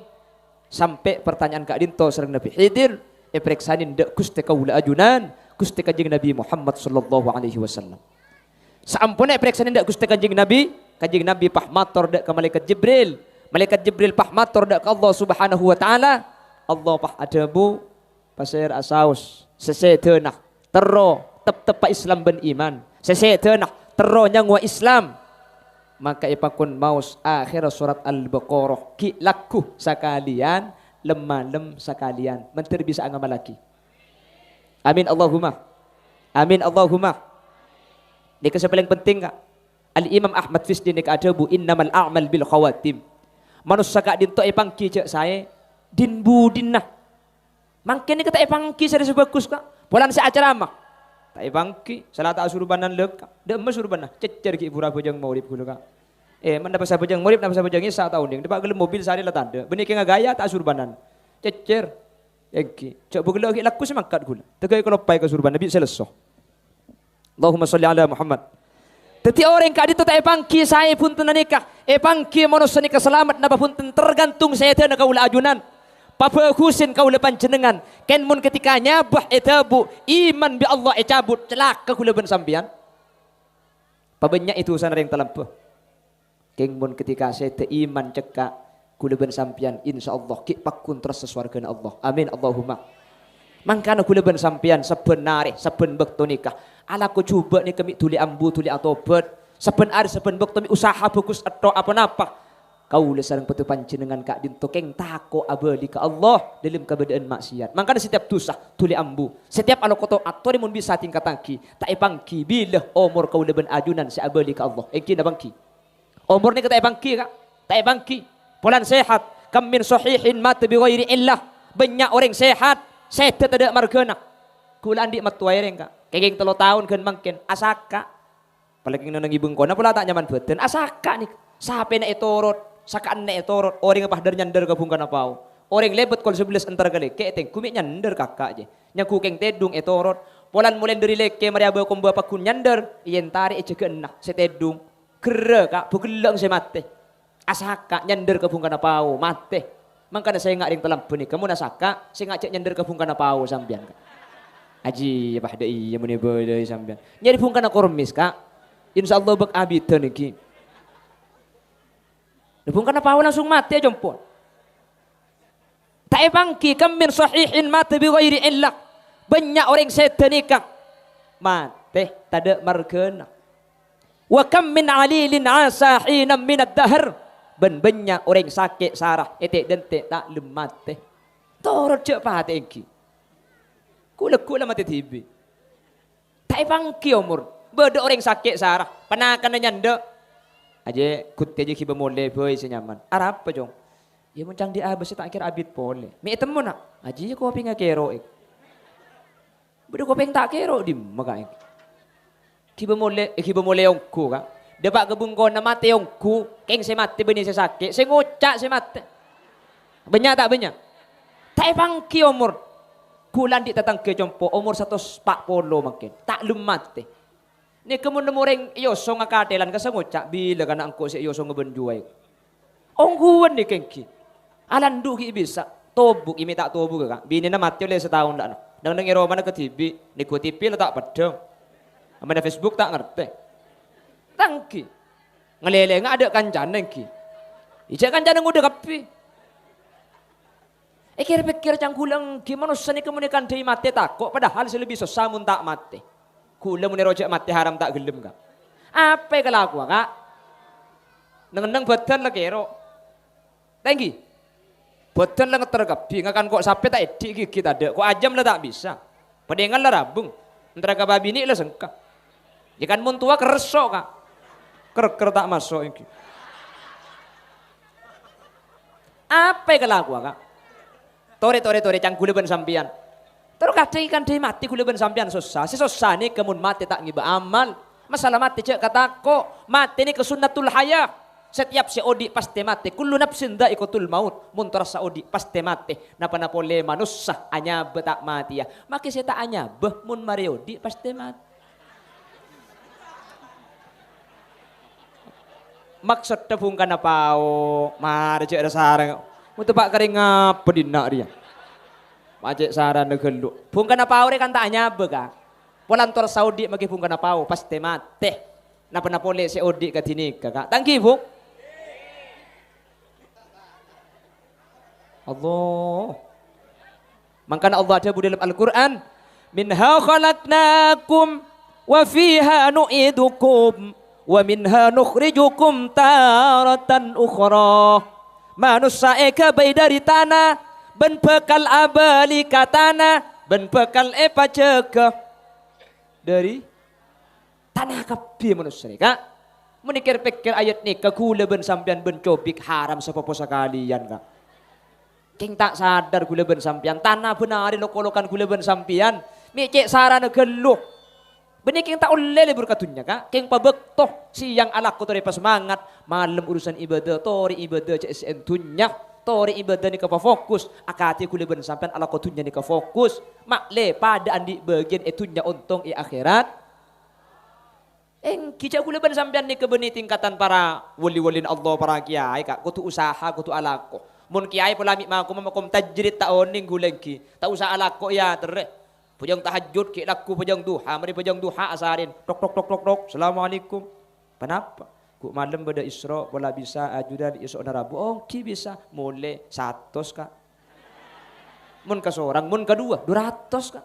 sampai pertanyaan kak dinto sareng Nabi Khidir pereksani ndak Gusti kaula ajunan Gusti Kanjeng Nabi Muhammad sallallahu alaihi wasallam. Sampune pereksani ndak Gusti Kanjeng Nabi pah matur dak ke malaikat Jibril. Malaikat Jibril pah matur dak ke Allah Subhanahu wa taala. Allah pah adabu pasir asaus sesedenah terro tep-tepa Islam ben iman. Sesedenah terro nyangwa Islam. Maka ipakun maus akhir surat Al-Baqarah ki laku sakalian lemalem sakalian menteri bisa ngamal lagi. Amin Allahumma. Amin Allahumma. Ini yang paling penting kak. Al-Imam Ahmad Fisdi nik adabu innamal a'mal bil khawatim. Manusia kak dinto ipangki cek saya din budinah. Mangkin ni kata ipangki saya sebagus kak. Bulan saya acara mah. Tak ipangki salah tak surbanan lek. Dek mas surbanah cecer ki ibu rabojang maulid gulu kak. Mana pasal bojang maulid nama pasal bojang isa tahun ding. Depak gelem mobil sehari lah tanda. Benih ki ngagaya tak surbanan. Cecer. Eki. Cak bugelo ki laku semangkat gula. Tegai kalau pai ke surban Nabi selesai. Allahumma sholli ala Muhammad. Teti orang kadi tu tak epangki saya pun tena nikah. Epangki manusia nikah selamat napa pun tergantung saya tena kaula ajunan. Papa Husin kaula panjenengan. Ken mun ketika nyabah etabu iman bi Allah cabut celaka kula ben sampean. Pabanyak itu urusan yang terlampau. Ken mun ketika saya iman cekak kula ben sampean insyaallah ki pakun terus seswargana Allah. Amin Allahumma. Mangkana kula ben sampean sebenare seben bekto nikah. Ala ko coba ni kami tuli ambu tuli atobat. Seben ari seben bekto mi usaha bagus atau apa napa. Kaula sareng petu panjenengan kak dinto keng tako abadi ka Allah dalam keadaan maksiat. Mangkana setiap dosa tuli ambu. Setiap anu koto atori mun bisa tingkatangki. Tak ipangki bila umur kaula ben ajunan si abadi ka Allah. Engki na bangki. Umur ni kata ipangki kak. Tak ipangki. Polan sehat. Kam min sahihin mata bi ghairi illah. Banyak orang sehat. Sehat tidak margana. Kula andi matuaireng kak. Kegeng 3 tahun kan mangkin asaka. Palagi nang ibung kona pula tak nyaman beten. Asaka nih. Sape na itorot, sakaan na itorot. Orang apa dar nyander ka bungkan apau. Orang lebet kol 11 antar kali. Keteng kumi nyander kakak je. Nyaku keng tedung itorot. Polan mulen dari leke mariaba kumba pakun nyander. Ien tarik ece kena setedung. Kere kak bugelang se mate. Asaka nyander ka bungkan apau mate. Mangkana saya ngak ring telam puni. Kamu nasaka saya ngak cek nyander ka bungkan apau sambian kak. Aji apa ada iya muni boleh sampean. Nyari bungkana kormis kak. Insyaallah bak abitan iki. Bungkana pawan langsung mati aja jempol. Tak bangki kam min sahihin mati bi ghairi illah. Banyak orang setan nikah mati tada margana. Wa kam min alilin asahina min ad-dahr. Banyak orang sakit sarah etek dentek tak lemate. Torot cek pate iki. Kula mati tibi. Tak bangki umur. Beda orang sakit sarah. Penakan nyanda. Aja kut aja kiba mole boy senyaman. Arab apa jong? Ya muncang di abis tak kira abit pole. Mi temu nak. Aja ko pinga kero ik. Beda ko ping tak kero di maka ik. Kiba mole ongku ka. Depak gebung ko na mati ongku. Keng se mati beni se sakit. Se ngocak se mati. Banyak tak banyak. Tak bangki umur. Kulan di tatang ke jompo umur 140 makin tak lumat teh. Ni kemun orang yoso ngakatelan ka sangucak bila kana angko si yoso ngebenjuai. Ongguan ni kengki. Alandu ki bisa tobuk imi tak tobuk ka. Bini na mati oleh setahun dak. Nang nang Roma na ke TV, ni ku TV la tak padang. Amana Facebook tak ngerti. Tangki. Ngelele nga ada kancane ki. Ijak kancane ngudah kapi. Kira-kira cangkulang gimana usah ni kemunikan dari mati takut padahal selebih susah mun tak mati. Kula muni rojak mati haram tak gelem ka. Apa yang kelaku kak? Neng badan lah kero. Tinggi. Badan lah tergapi ngakan kok sampai tak edik gigit ada. Kok ajam lah tak bisa. Pedengan lah rabung. Antara ke babi ini lah sengkak. Ikan mun tua keresok kak. Ker tak masuk ini. Apa yang kelaku kak? Tore cangkule ben sampian. Terus kadang ikan dia mati kule ben sampian susah. Si susah ni kemun mati tak ngiba amal. Masalah mati cek kata kok mati ni kesunnatul hayah. Setiap si odi pasti mati. Kullu nafsin dha'iqatul maut. Mun terasa odi pasti mati. Napa pole manusia anya tak mati ya. Maka saya tak anya mun mari odi pasti mati. Maksud tepung kana pao. Mari cek ada sarang. Untuk pak kering apa dinak dia. Macet saran negeluk. Bungkan apa orang kan tanya bega. Polantor Saudi magi bungkan apa pasti mati. Napa boleh Saudi kat sini kakak. Tangki bu. Allah. Makanya Allah ada dalam Al-Quran. Minha khalaqnakum wa fiha nu'idukum wa minha nukhrijukum taratan ukhra. Manusia eka bayi dari tanah, ben bekal abali katana, ben bekal epa cegah dari tanah kapi manusia kak. Menikir pikir ayat ni kegula ben sampian ben cobik haram sepopo sekalian kak. King tak sadar gula ben sampian tanah benari lokolokan gula ben sampian. Mikir sarana geluh. Benih king tak oleh berkatunya kak. King pabektoh siang alak tori pas semangat malam urusan ibadah tori ibadah CSN tunya tori ibadah ni kapa fokus akati kule ben sampean alak tunya ni ka fokus makle pada andi bagian etunya untung i akhirat. Kijak kule ben sampean ni kebeni tingkatan para wali-walin Allah para kiai kak kutu usaha kutu alako. Mun kiai polamik makom tajrid taoning gulengki tak usah alako ya terre. Pujang tahajud, ki laku pujang duha, mari pujang duha asarin. Tok. Assalamualaikum. Kenapa? Ku malam pada Isra, wala bisa ajudan Isra Rabu. Oh, ki bisa. Mulai 100 kak. Mun ka seorang, mun kedua 200 kak.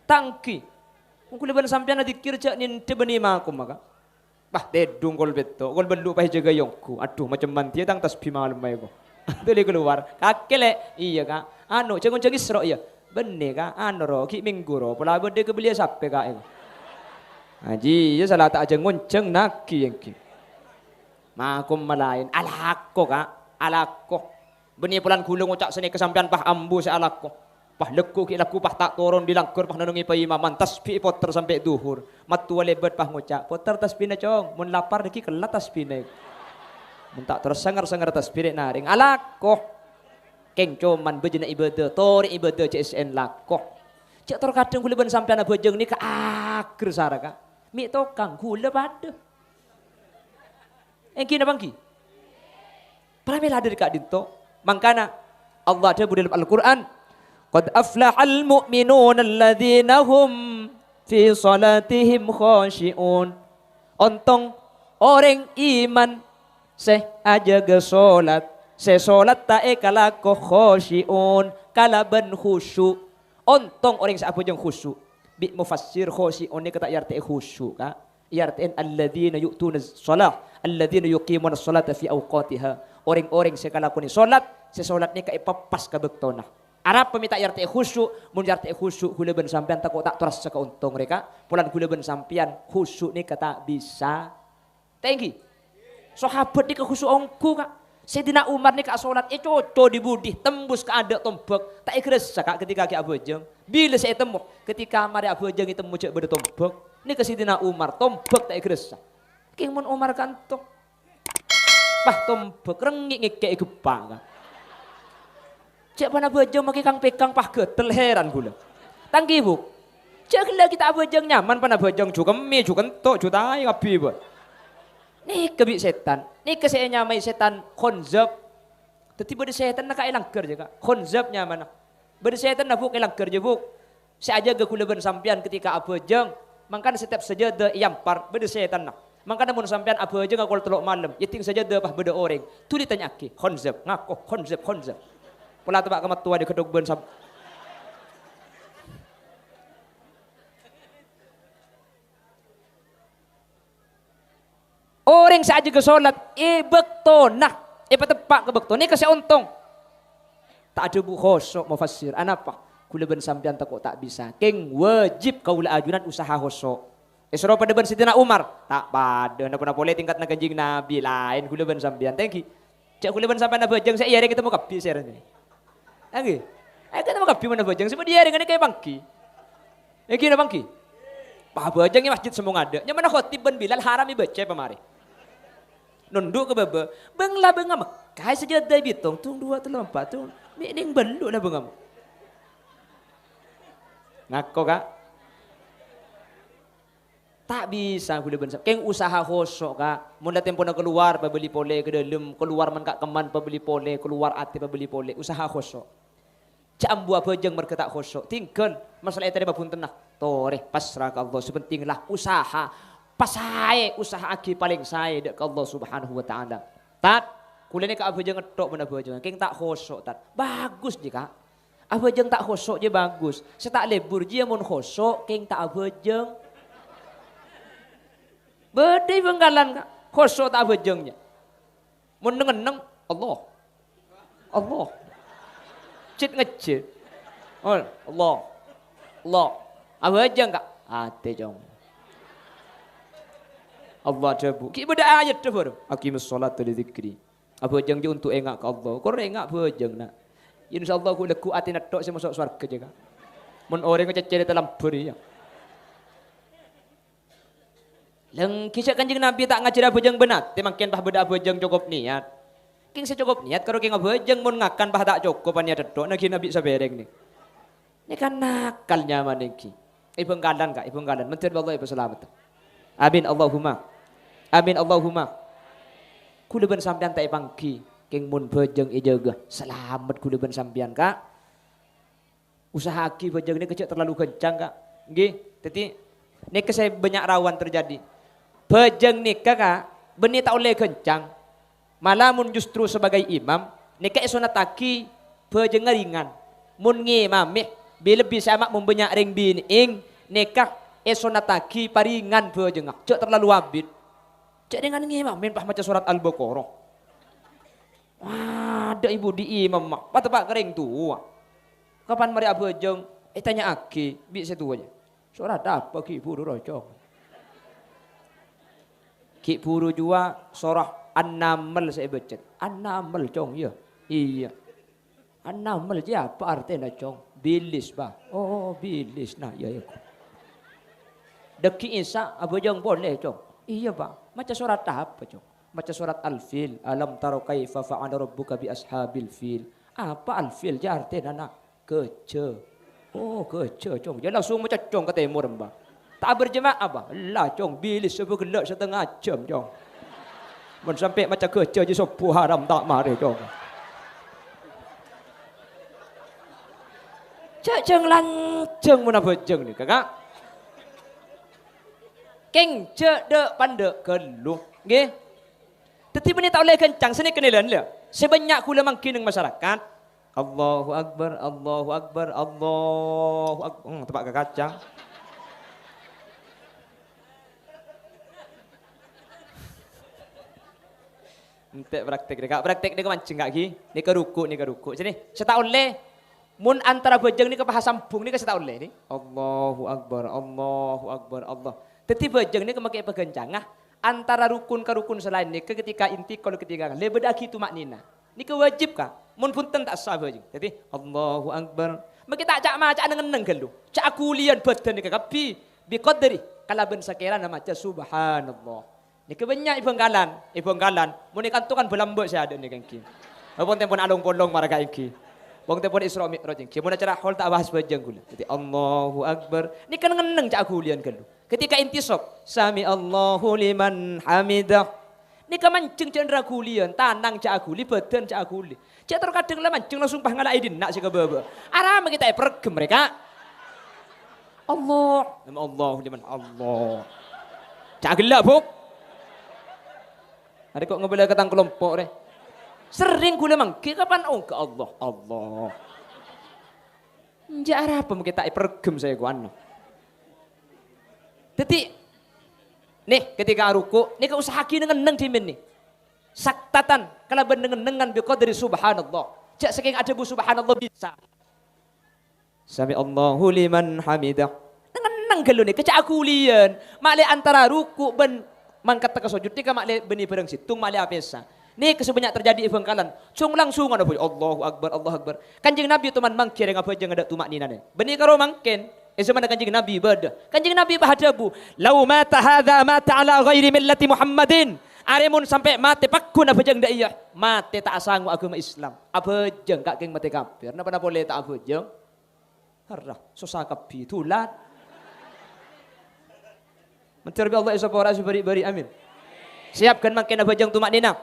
Tangki. Mun kuliban sampean dikir cak nin tebeni makum maka. Bah, dedung kol beto. Kol belu pah jaga yongku. Aduh, macam mantia tang tasbih malam mai ko. Tuli keluar. Kakele, iya kak. Anu, jangan Isra iya. Benih kak, ro, ki minggu ro, pola berde ke belia sampai kak. Haji, ya salah tak aja ngonceng naki yang ki. Makum malain, alako kak, alako. Benih pulan gulung ucak seni kesampian pah ambu se alako. Pah leku ki laku pah tak turun dilangkur pah nanungi pa imaman tasbih poter sampai duhur. Matua lebet pah ngucak, poter tasbih na cong, mun lapar deki kelat tasbih na. Mun tak terus sangar tasbih naring alako. Keng cuman bejena ibadah, tori ibadah CSN lakoh. Cek terkadang gula ben sampean bejeng ni ke akhir saraka. Mi tokang gula pada. Engki na bangki. Pramela dari kak dinto. Mangkana Allah ada dalam Al-Quran. Qad aflahal mu'minun alladzina hum fi salatihim khashi'un. Ontong orang iman seh aja ge salat. Sesolat tae kala ko khosyiun kalaban khusyu. Ontong orang sa apojang khusyu. Bi mufassir khosyiun ni kata yarte khusyu ka. Yartain alladzina yu'tuna shalah, alladzina yuqimuna sholata fi awqatiha. Orang-orang sekala ko ni salat, sesolat ni ka ipapas ka bektona. Arab pemita yarte khusyu, mun yarte khusyu kula ben sampean tak tak teras ka untung mereka. Pulan kula ben sampean khusyu ni kata bisa. Tengki. Sahabat ni ka khusyu ongku ka. Sayyidina Umar ni kak solat coco di budi tembus ke ada tombak tak ikhlas kak ketika ki Abu Jeng bila saya temu ketika mari Abu Jeng itu mucuk ber tombak ni ke Sayyidina Umar tombak tak ikhlas king mun Umar kantok pah tombak rengik ngike gepa kak cek pana Abu Jeng maki kang pekang pah getel heran gula tangki bu cek gila kita Abu Jeng nyaman pana Abu Jeng juga mi juga entok juga tai kapi bu. Nih kebi setan, nih kesenya mai setan konzab. Tetapi berde setan nak ilang kerja kak, konzabnya mana? Berde setan nak buk ilang kerja buk. Saya aja gak kulaban sampian ketika Abu Jeng, makanya setiap saja de yampar berde setan nak. Maka namun sampean apa aja ngakol telok malam, yating saja dapah beda orang. Tu ditanya aki, khonzab, ngaku khonzab. Pula tebak kemat tua di kedok ben sab. Orang saja ke solat, bekto nah, patepak ke bekto, ni kasih untung. Tak ada bu khosok mufassir, anapa? Kula ben sampean takut tak bisa. Keng wajib kaula ajunan usaha khosok. Esro pada ben Sidina Umar, tak pada napa boleh tingkat na kanjing Nabi lain kula ben sampean. Thank you. Cak kula ben sampean na bajang saya hari ketemu kapi saya ni. Lagi. Ketemu kapi mana bajang sebab dia dengan kayak bangki. Iki na bangki. Pak bajang ni masjid semua ada. Nya mana khotib ben Bilal haram baca pamari. Nunduk ke bebe, benglah bengam. Kai saja dah bitong, tung 2 3 4 tung. Mending beluk lah bengam. Ngako kak? Tak bisa boleh bensap. Keng usaha khosok kak. Mula tempo nak keluar pabeli pole ke dalam, keluar man kak keman pabeli pole, keluar ati pabeli pole. Usaha khosok. Cam buah bejeng berketak khosok. Tinggal masalah itu pun tenah. Toreh pasrah ke Allah. Sepentinglah usaha. Pas saya usaha aki paling saya dek ke Allah Subhanahu wa taala. Tat, kulene ka abajeng ngetok ben abajeng. Keng tak khosok tat. Bagus jika. Abajeng tak khosok je bagus. Saya tak lebur je mun khosok keng tak abajeng. Bedai benggalan kak. Khosok tak abajengnya. Mun nengeneng Allah. Allah. Cit ngecit. Allah. Allah. Abajeng kak. Ate jong. Allah jabu. Ki beda ayat tu baru. Aqimus solat li dzikri. Apa jeng je untuk engak ke Allah. Kau engak apa jeng nak. Insyaallah aku leku ati nak tok saya masuk surga je kak. Mun orang kececere dalam beri ya. Leng kisah kanjeng Nabi tak ngajar apa jeng benar. Temakin bah beda apa jeng cukup niat. King secukup niat kalau king apa jeng mun ngakan bah tak cukup niat tok nak Nabi sabereng ni. Ni kan nakalnya maniki. Ibu galan kak, ibu galan. Mentir Allah ibu selamat. Amin Allahumma. Amin Allahumma. Kula ben sampean tak pangki keng mun bejeng ijaga. Selamat kula ben sampean kak. Usaha aki bejeng ni kecil terlalu kencang kak. Nggih, tadi ni saya banyak rawan terjadi. Bejeng ni kak, beni tak oleh kencang. Malah mun justru sebagai imam, ni kak sunat aki bejeng ringan. Mun ngimamih bila bisa mak membanyak ring bin ing nikah esonataki paringan bejeng. Cak terlalu abid. Cak dengan ngimam main pah macam surat Al-Baqarah. Ada ibu di imam mak. Patepak kering tu. Kapan mari bejeng? Tanya aki, bi situ aja. Surat apa ki buru rocok. Ki buru jua surah An-Naml saya baca. An-Naml cong ya. Iya. An-Naml je apa artinya cong? Bilis bah. Oh bilis nah ya ya. Deki Isa abojong boleh cong. Iya bang. Macam surat apa cong? Macam surat Al-Fil. Alam taro kaifa fa'ala rabbuka bi ashabil fil. Apa Al-Fil je artinya nak? Kece. Oh kece cong. Dia langsung macam cong ke timur bang. Tak berjemaah bah. Lah cong bilis sebegelak setengah jam cong. Men sampai macam kece je sopu haram tak mari cong. Cak jeng lanceng mana bejeng ni kakak. Keng cek dek pandek keluh. Nggih. Tetapi ni tak boleh kencang sini kenalan dia. Sebanyak kula mangkin ng masyarakat. Allahu Akbar, Allahu Akbar, Allahu Akbar. Tepak ke kacang. Entek praktek dekat. Praktek dia mancing kak gi. Ni ke ruku. Sini. Saya tak boleh. Mun antara bejeng ni ke paha sambung ni ke saya tak boleh ni. Allahu Akbar, Allahu Akbar, Allah. Tetapi bejeng ni kemakai pegencangah antara rukun ke rukun selain ni ketika inti kalau ketiga kan lebih dah gitu maknina. Ni kewajib kah? Mun punten tak sah bejeng. Jadi Allahu Akbar. Maki tak cak macak neng gelu. Cak kulian badan ni kapi bi qadri kala ben sakira nama ca subhanallah. Ni kebanyak ibang galan. Mun ni kantungan belambok saya ada ni kengki. Apa tempon alung polong maraga iki. Bang tempon Isra Mi'raj iki. Mun acara hol tak bahas bejeng gula. Jadi Allahu Akbar. Ni kan ngeneng cak kulian gelu. Ketika intisab, sami Allahu liman hamidah. Ni kamancing cendera kulian, tanang cak akuli, badan cak akuli. Cak terkadang lah mancing langsung pah ngalai dinak si kebaba. Arama kita pergi mereka. Allah, nama Allah liman Allah. Cak gelak buk. Ada kok ngebela ketang kelompok deh. Sering gula mangki kapan ke Allah. Allah. Njak apa kita pergem saya gua. Jadi nih ketika ruku, nih ke usaha kini ngeneng dimin nih. Saktatan kalau benengan biqadri subhanallah. Jak saking ada bu subhanallah bisa. Sami Allahu liman hamidah. Ngeneng gelo nih kecak akulian. Makle antara ruku ben mangkat ke sujud nika makle beni bareng situng makle apesa. Nih kesebanyak terjadi bengkalan. Cung langsung ada Allahu akbar Allahu akbar. Kanjeng Nabi teman mangkir yang apa jangan ada tumak ninane. Beni karo mangken. Zaman kanjeng Nabi beda. Kanjeng Nabi bahadabu. Lau mata hadza mata ala ghairi millati Muhammadin. Aremun sampai mati pakun apa jeng iya. Mati tak sanggup agama Islam. Apa jeng kak keng mati kafir. Napa boleh tak apa jeng? Harah susah kapi tulat. Menterbi Allah isa para bari amin. Siapkan makin apa jeng tumak nina.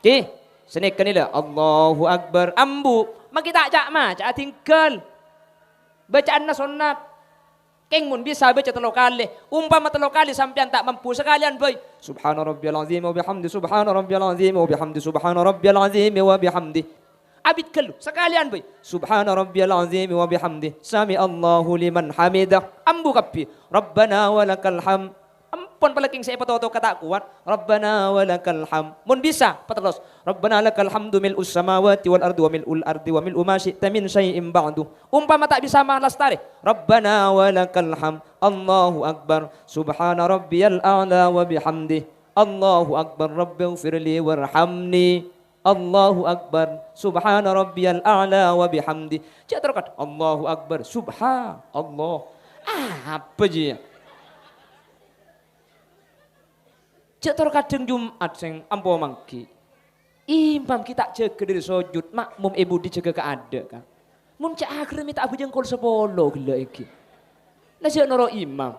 Oke, senekan ila Allahu akbar ambu. Maki tak cak mah cak tinggal. Bacaan na sunnah. Keng mun bisa baca telok kali. Umpama telok kali sampean tak mampu sekalian boy. Subhana rabbiyal azim wa bihamdi subhana rabbiyal azim wa bihamdi subhana rabbiyal azim wa bihamdi. Abid kelu sekalian boy. Subhana rabbiyal azim wa bihamdi. Sami Allahu liman hamidah. Ambu kapi. Rabbana walakal hamd. Ampun palaking saya patoto kata kuat. Rabbana walakal hamd. Mun bisa patros. Rabbana lakal hamdu mil'us samawati wal ardi wa mil'ul ardi wa mil'u ma syi'ta min syai'in ba'du. Umpama tak bisa malas tarik. Rabbana walakal hamd. Allahu akbar. Subhana rabbiyal a'la wa bihamdih. Allahu akbar. Rabbighfirli warhamni. Allahu akbar. Subhana rabbiyal a'la wa bihamdih. Cak terokat. Allahu akbar. Subhanallah. Apa je? Cak terkadang Jumat sing ampo mangki. Imam kita jaga dari sujud, makmum ibu dijaga ke ada kan. Mun cak akhir minta abu jengkol sepolo gila iki. Lah cak noro imam.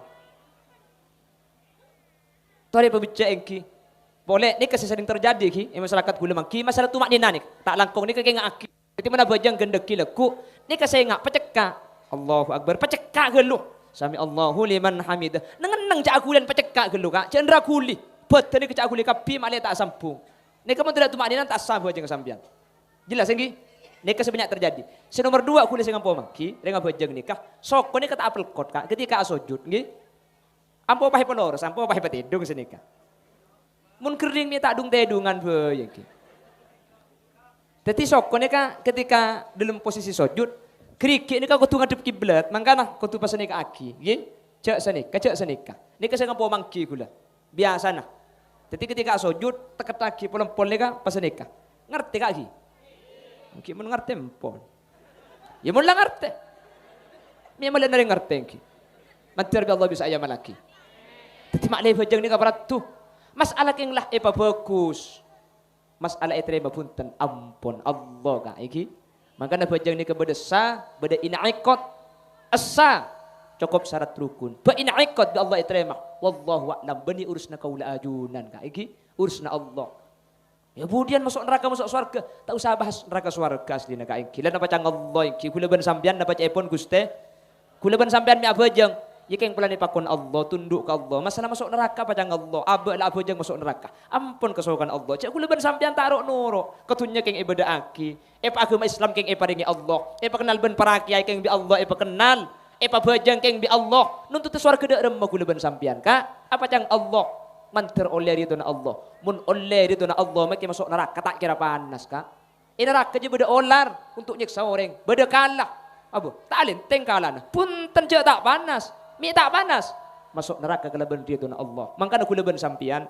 Tore pembicara iki. Boleh ni kasih sering terjadi ki, masyarakat gula mangki masalah tumak nina ni. Tak langkong ni kaya ngaki. Jadi mana bajang gendeki leku, ni kasih ngak peceka. Allahu akbar peceka gelu. Sami Allahu liman hamidah. Nengeneng cak akulian peceka gelu kak. Cendera kuli. Betul ni kecak akuli kapi malah tak sambung. Ni kamu tidak tumak nina tak sambung aja sampean. Jelas lagi? Ni sebanyak terjadi. Nomor 2 kulis dengan po mangki, dengan bajang nikah. Sok ni kata apel kot kak. Ketika sujud nggih. Ampo pahe peloros, ampo pahe petidung senika. Mun kering ni tak dung tedungan be iki. Dadi sok ni kak ketika dalam posisi sujud, kerikik ni kak kudu ngadep kiblat, mangkana kudu pas senika aki, nggih. Cek senika. Ni sing po mangki kula. Biasa nah. Jadi ketika sujud teket lagi pol ni kak pas nikah. Ngerti kak ki? Mungkin mun ngerti empon. Ya mun lah ngerti. Mi malah nari ngerti ki. Mantir Allah bisa ayam lagi. Jadi maklai bajang ni kaparat tu. Masalah keng lah epa bagus. Masalah etrema punten ampun Allah kak iki. Makanya bajang ni kebedesa, beda inaikot asa. Cukup syarat rukun. Ba inaikot bi Allah etrema. Wallahu a'lam bani urusna kaula ajunan kak iki urusna Allah. Ya kemudian masuk neraka masuk surga. Tak usah bahas neraka surga asli nak iki. Lan apa cang Allah iki kula ben sampean dapat epon Guste. Kula ben sampean mi abajeng. Ya keng pelani pakon Allah tunduk ke Allah. Masalah masuk neraka apa cang Allah. Aba la abajeng masuk neraka. Ampun kesukaan Allah. Cek kula ben sampean taruh nuro. Ketunya keng ibadah aki. Epa agama Islam keng eparingi Allah. Epa kenal ben para kiai keng bi Allah epa kenal. Epa bajang keng bi Allah nuntut suarga dak remah kula ben sampean kak apa cang Allah manter oleh ridona Allah mun oleh ridona Allah maki masuk neraka tak kira panas kak ini neraka je beda olar untuk nyiksa orang beda kalah apa tak lenteng kalah punten je tak panas mi tak panas masuk neraka kala ben ridona Allah mangkana kula ben sampean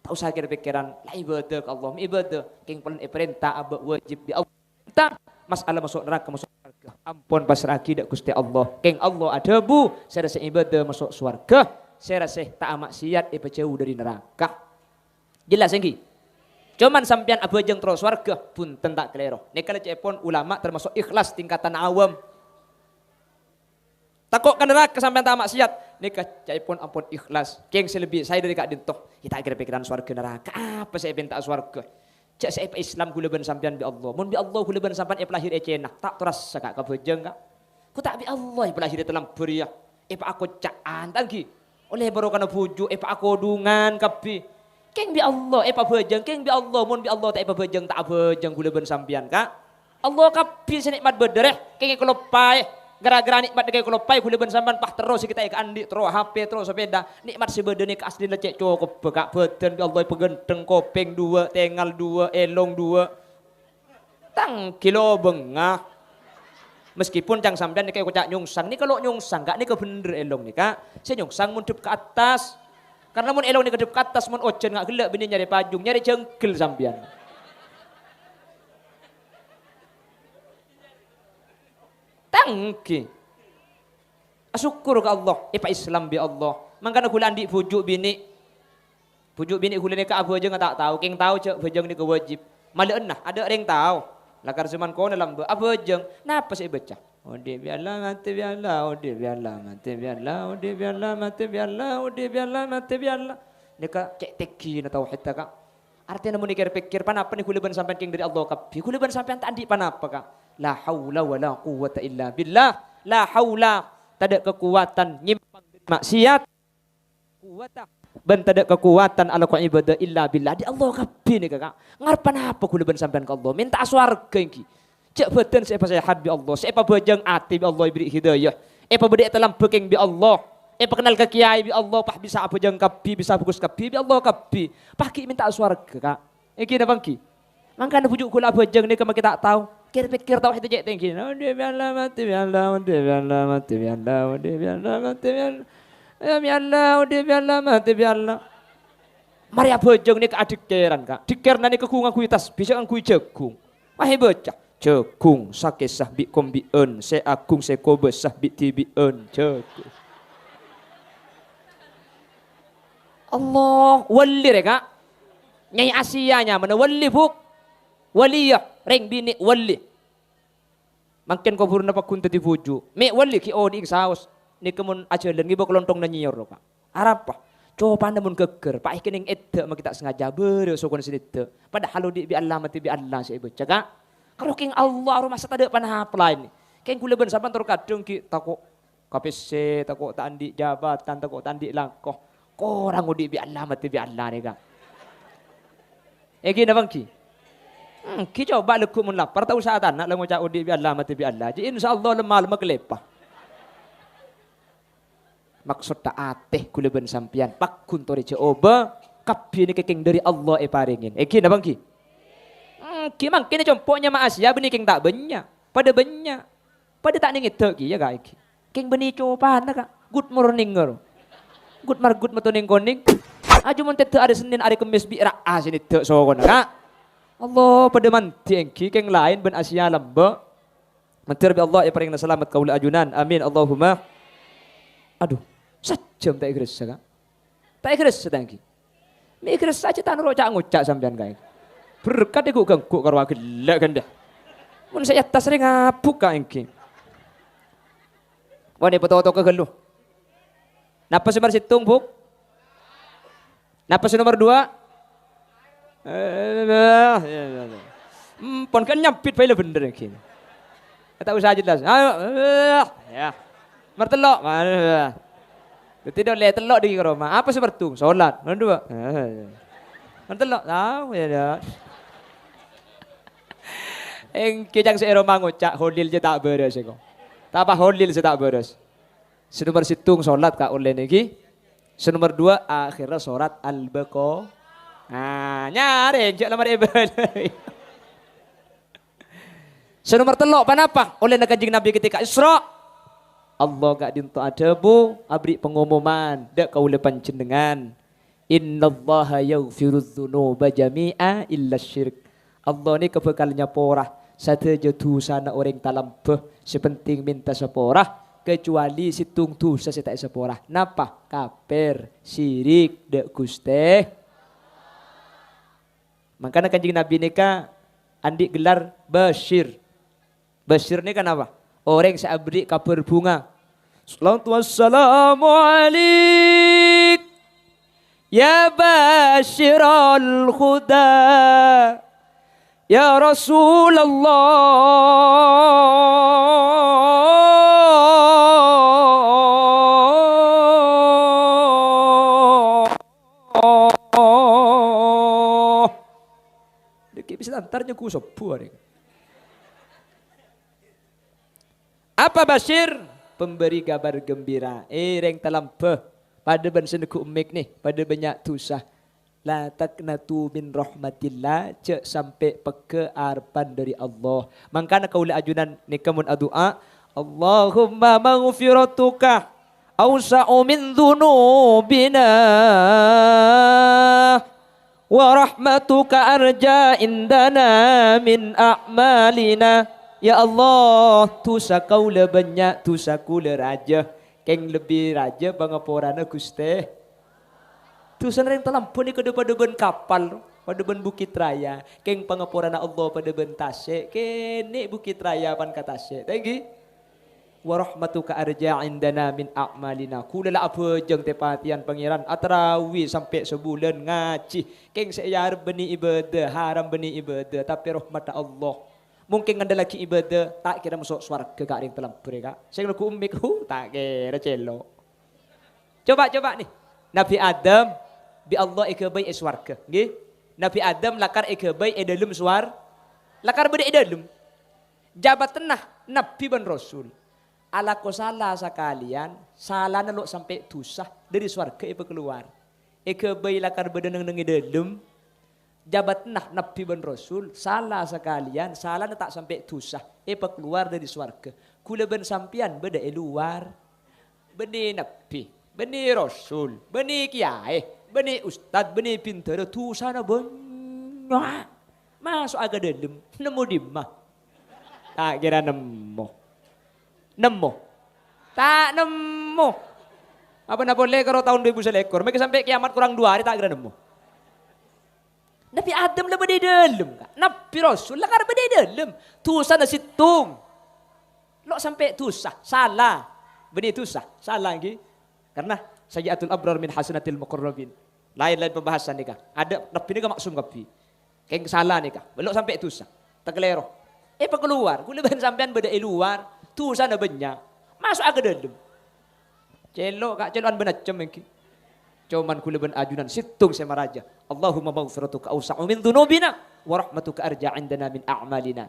tak usah kira pikiran la ibadah ke Allah mi ibadah keng palen perintah aba wajib bi Allah tak masalah masuk neraka masuk surga. Ampun pasrah akidah Gusti Allah. Keng Allah ada bu, saya rasa ibadah masuk surga. Saya rasa tak maksiat jauh dari neraka. Jelas engki. Cuman sampean abajeng terus surga pun tak kelero. Nekala cepon ulama termasuk ikhlas tingkatan awam. Takut ke neraka sampean tak maksiat. Nekah cepon ampun ikhlas. Keng selebih saya dari kak dintoh. Kita kira pikiran surga neraka. Apa saya bentak surga? Cak saya Islam gula ben sampean bi Allah. Mun bi Allah gula ben sampean lahir ecena. Tak terasa kak kabejeng kak. Ku tak bi Allah lahir dalam beriah. Apa aku caan tangki. Oleh baru kana bujuk apa aku dungan kapi. Keng bi Allah pa bejeng, keng bi Allah mun bi Allah tak pa bejeng tak bejeng gula ben sampean kak. Allah kapi senikmat bedereh keng kelopai gara-gara nikmat keng kelopai gula ben sampean pah terus kita ke andi terus HP terus sepeda nikmat sebedene ke asli lecek cukup bekak beden bi Allah pegenteng kopeng dua tengal dua elong dua tang kilo bengah. Meskipun cang sampean ni kayak kocak nyungsang ni kalau nyungsang gak ni ke bener elong ni kak. Saya nyungsang mundep ke atas. Karena mun elong ni kedep ke atas mun ojen gak gelak bini nyari pajung nyari jengkel sampean. Tangki. Syukur ke Allah. Pak Islam bi Allah. Mangkana gula andi pujuk bini. Pujuk bini gula ni ke apa aja tak tahu. Keng tahu cak bejeng ni ke wajib. Malah enah ada orang tahu. Lakar zaman kau dalam apa jeng. Napa saya baca? Ode biarlah mati biarlah, ode biarlah mati biarlah, ode biarlah mati biarlah, ode biarlah mati biarlah. Nika cek teki na tauhid kak. Artinya namun pikir panapa ni kuliban sampai king dari Allah kapi. Kuliban sampai tak andi panapa kak. La haula wa la quwwata illa billah. La haula tak ada kekuatan nyimpang maksiat. Kuwata ben tak ada kekuatan ala ku ibadah illa billah. Di Allah kapi ni kak. Ngarpan apa kuliban sampai ke Allah. Minta swarga iki. Cek beten siapa saya hadbi Allah, siapa bejeng ati bi Allah beri hidayah, siapa bedek dalam peking bi Allah, siapa kenal ke kiai bi Allah, pah bisa apa jeng kapi, bisa fokus kapi bi Allah kapi, paki minta swarga kak, iki na bangki, mangkana pujuk kula bejeng ni kama kita tahu, kira pikir tahu itu cek tinggi, ode biarlah mati biarlah, ode biarlah mati biarlah, ode biarlah mati biarlah, ya biarlah, ode biarlah mati biarlah. Mari bejeng ni ke adik keran kak, dikeran ni ke kungang kuitas, bisa kan kui jagung, wahai bocah. Cekung sakesah bi kombien se akung se kobesah bi tibien cekung Allah wali reka nyai Asianya mana wali buk waliyah reng bini wali makin kau purna pakun tadi buju me wali ki odi saus ni kemun ajalan gibo kelontong na nyiyor ka arapa coba namun geger pak ikining edde mak kita sengaja bere sokon sinite padahal di bi Allah mati bi Allah saya baca ka. Kalau king Allah rumah saya tak ada panah apa lain. King gula ben sampan terkadang ki takut KPC, takut tandi jabatan, takut tandi langkoh. Korang udi bi Allah mati bi Allah ni kan. Gini bang ki. Ki coba lekuk mun lapar tahu saat anak lang ngucap udi bi Allah mati bi Allah. Jadi insyaallah lemah kelepah. Maksud tak ateh gula ben sampian pak kuntori coba kapi ni king dari Allah paringin. Gini bang ki. Kimang kini compoknya maas ya benih king tak banyak pada tak ningit ki ya guys king benih coba nak good morning ngero good matuning koning aju mun tete ada Senin hari Kamis bi ra'a sini te so kono kak Allah pada manti king lain ben Asia lamba mentir bi Allah ya paring selamat kaula ajunan amin Allahumma aduh sajam tak igres kak tak igres tangki mi igres saja tan rocak ngucak sampean guys berkat aku ganggu karo aku lek kan dah. Mun saya tas sering ngapuk ka engki. Wani foto-foto ke geluh. Napa sih nomor situng buk? Napa sih nomor 2? Pon kan nyampit bae bener engki. Tak usah jelas. Ya. Mertelok. Tidak lihat telok di rumah. Apa sih bertung? Salat. Nomor 2. Mertelok. Tahu ya. Kijang si Ero mangucak hodil je tak beres ko. Tapa hodil je tak beres. Senomor situng solat kak oleh niki. Senomor 2 akhirnya sorat al-baqarah. Nah, nyari cek lamar ibal. Senomor telok panapa? Oleh Kanjeng Nabi ketika Isra. Allah gak dinto adabu abri pengumuman dak kaula panjenengan. Innallaha yaghfirudz dzunuba jami'a illa syirk. Allah ni kebekalnya porah. Satu jatuh sana orang talambeh sepenting minta seporah kecuali situng tu saya tak seporah. Napa? Kafir, syirik, dek guste. Makanya Kanjeng Nabi nika andi gelar Bashir. Bashir ni kan apa? Orang seabri kapur bunga. Salatu wassalamu alaik ya Bashiral Huda. Ya Rasulullah setantarnya ku sopo. Apa Bashir? Pemberi kabar gembira. Reng talampeh pada ban seneku umik nih, pada banyak tusah. La taqnatu min rahmatillah, cek sampai peke arpan dari Allah. Mangkana kaula ajunan ni kamun adua, Allahumma maghfiratuka awsa'u min dhunubina wa rahmatuka arja indana min a'malina. Ya Allah, tusa kaula banyak, tusa kula raja. Keng lebih raja pangapurana Gusti. Tusa ring talampun ni kada pada ben kapal, pada ben Bukit Raya. Keng pangapurana Allah pada ben Tasik. Kene Bukit Raya pan ka Tasik. Thank wa rahmatuka arja indana min a'malina. Kula la apa jeng tepatian pangeran atrawi sampai sebulan ngaji. Keng saya beni ibadah, haram beni ibadah, tapi rahmat Allah. Mungkin anda lagi ibadah tak kira masuk swarga kak ring talampur kak. Saya laku umik tak kira celo. Coba nih. Nabi Adam bi Allah ikabai swarga. Nggih. Nabi Adam lakar ikabai dalam swar. Lakar bede dalam. Jabat tengah Nabi ban Rasul. Ala ko salah sakalian, salah nalo sampai tusah dari swarga ipa keluar. Ikabai lakar bede nang dalam. Jabat nah Nabi ban Rasul, salah sekalian, salah tak sampai tusah, keluar dari swarga. Kula ben sampian beda luar. Beni Nabi, beni Rasul, beni kiai, beni ustad, beni pintar, tusah na banyak. Masuk agak dalam, nemu dimah. Tak kira nemu. Tak nemu. Apa nak boleh kalau tahun 2001 ekor, mereka sampai kiamat kurang 2 hari tak kira nemu. Nabi Adam lah berdiri dalam. Nabi Rasul lah kan berdiri dalam. Tusah na situng. Lo sampai tusah. Salah. Berdiri tusah. Salah lagi. Karena sayyatul abrar min hasanatil muqarrabin. Lain-lain pembahasan ni kah. Ada Nabi ni kah maksum kapi. Keng salah ni kah. Lo sampai tusah. Tak kelero. Apa keluar. Kula ben sampean berdiri luar. Tusah na banyak. Masuk agak dalam. Celok kak. Celokan benacem lagi. Cuman kula ben ajunan situng sama raja. Allahumma maghfiratuka awsa'u min dhunubina wa rahmatuka arja indana min a'malina.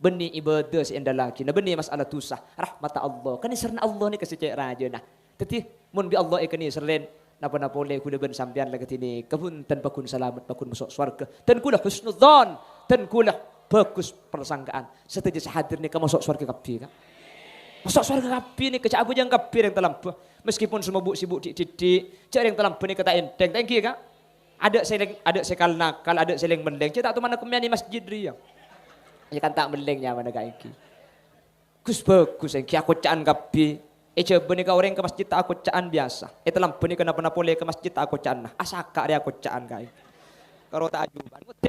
Beni ibadah si enda laki. Nah beni masalah tusah. Rahmat Allah. Kan serna Allah ni kasih cek raja nah. Teti mun bi Allah ikani serlen napa boleh kula ben sampean lagat ini kebun tanpa kun selamat pakun masuk surga. Dan kula husnudzon. Dan kula bagus persangkaan. Setuju hadir ni ka masuk surga kabeh ka. Masuk surga kabeh ni kecak abu jang kabeh yang terlampau. Meskipun semua sibuk didik, cak yang terlampau ni kata enteng, thank you kak. Ada sekal nakal, ada seleng meleng. Cak tak tu mana kemian di masjid riang. Ya kan tak melengnya mana kak iki. Gus bagus engki aku caan kapi. Coba ni kau orang ke masjid tak aku caan biasa. Terlampau ni kenapa boleh ke masjid tak aku caan nah. Asaka dia aku caan kak. Kalau tak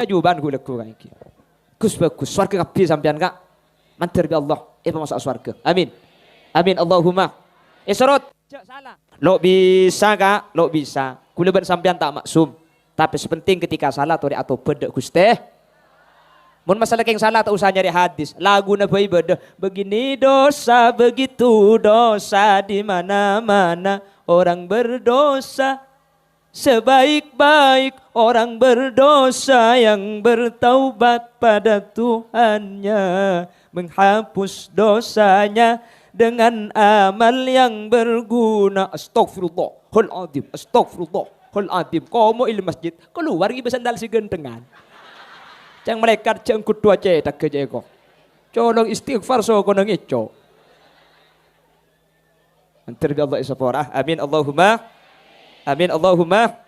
ajuban gue leku kak iki. Gus bagus, swarga kapi sampean kak. Mantir bi Allah, masuk swarga. Amin. Amin Allahumma. Sorot. Salah. Lo bisa kak, lo bisa. Kula ben sampean tak maksum. Tapi sepenting ketika salah atau bedek Gusti. Mun masalah yang salah tak usah nyari hadis. Lagu na ibadah. Begini dosa, begitu dosa di mana-mana orang berdosa. Sebaik-baik orang berdosa yang bertaubat pada Tuhannya, menghapus dosanya dengan amal yang berguna. Astagfirullahaladzim, astagfirullahaladzim. Kau mau ilmu masjid, keluar lagi bersandal si gentengan. Jangan malaikat jengkut dua cetak ke jeko. Colong istighfar so konong ico. Antar bi Allah isapora. Amin Allahumma. Amin Allahumma.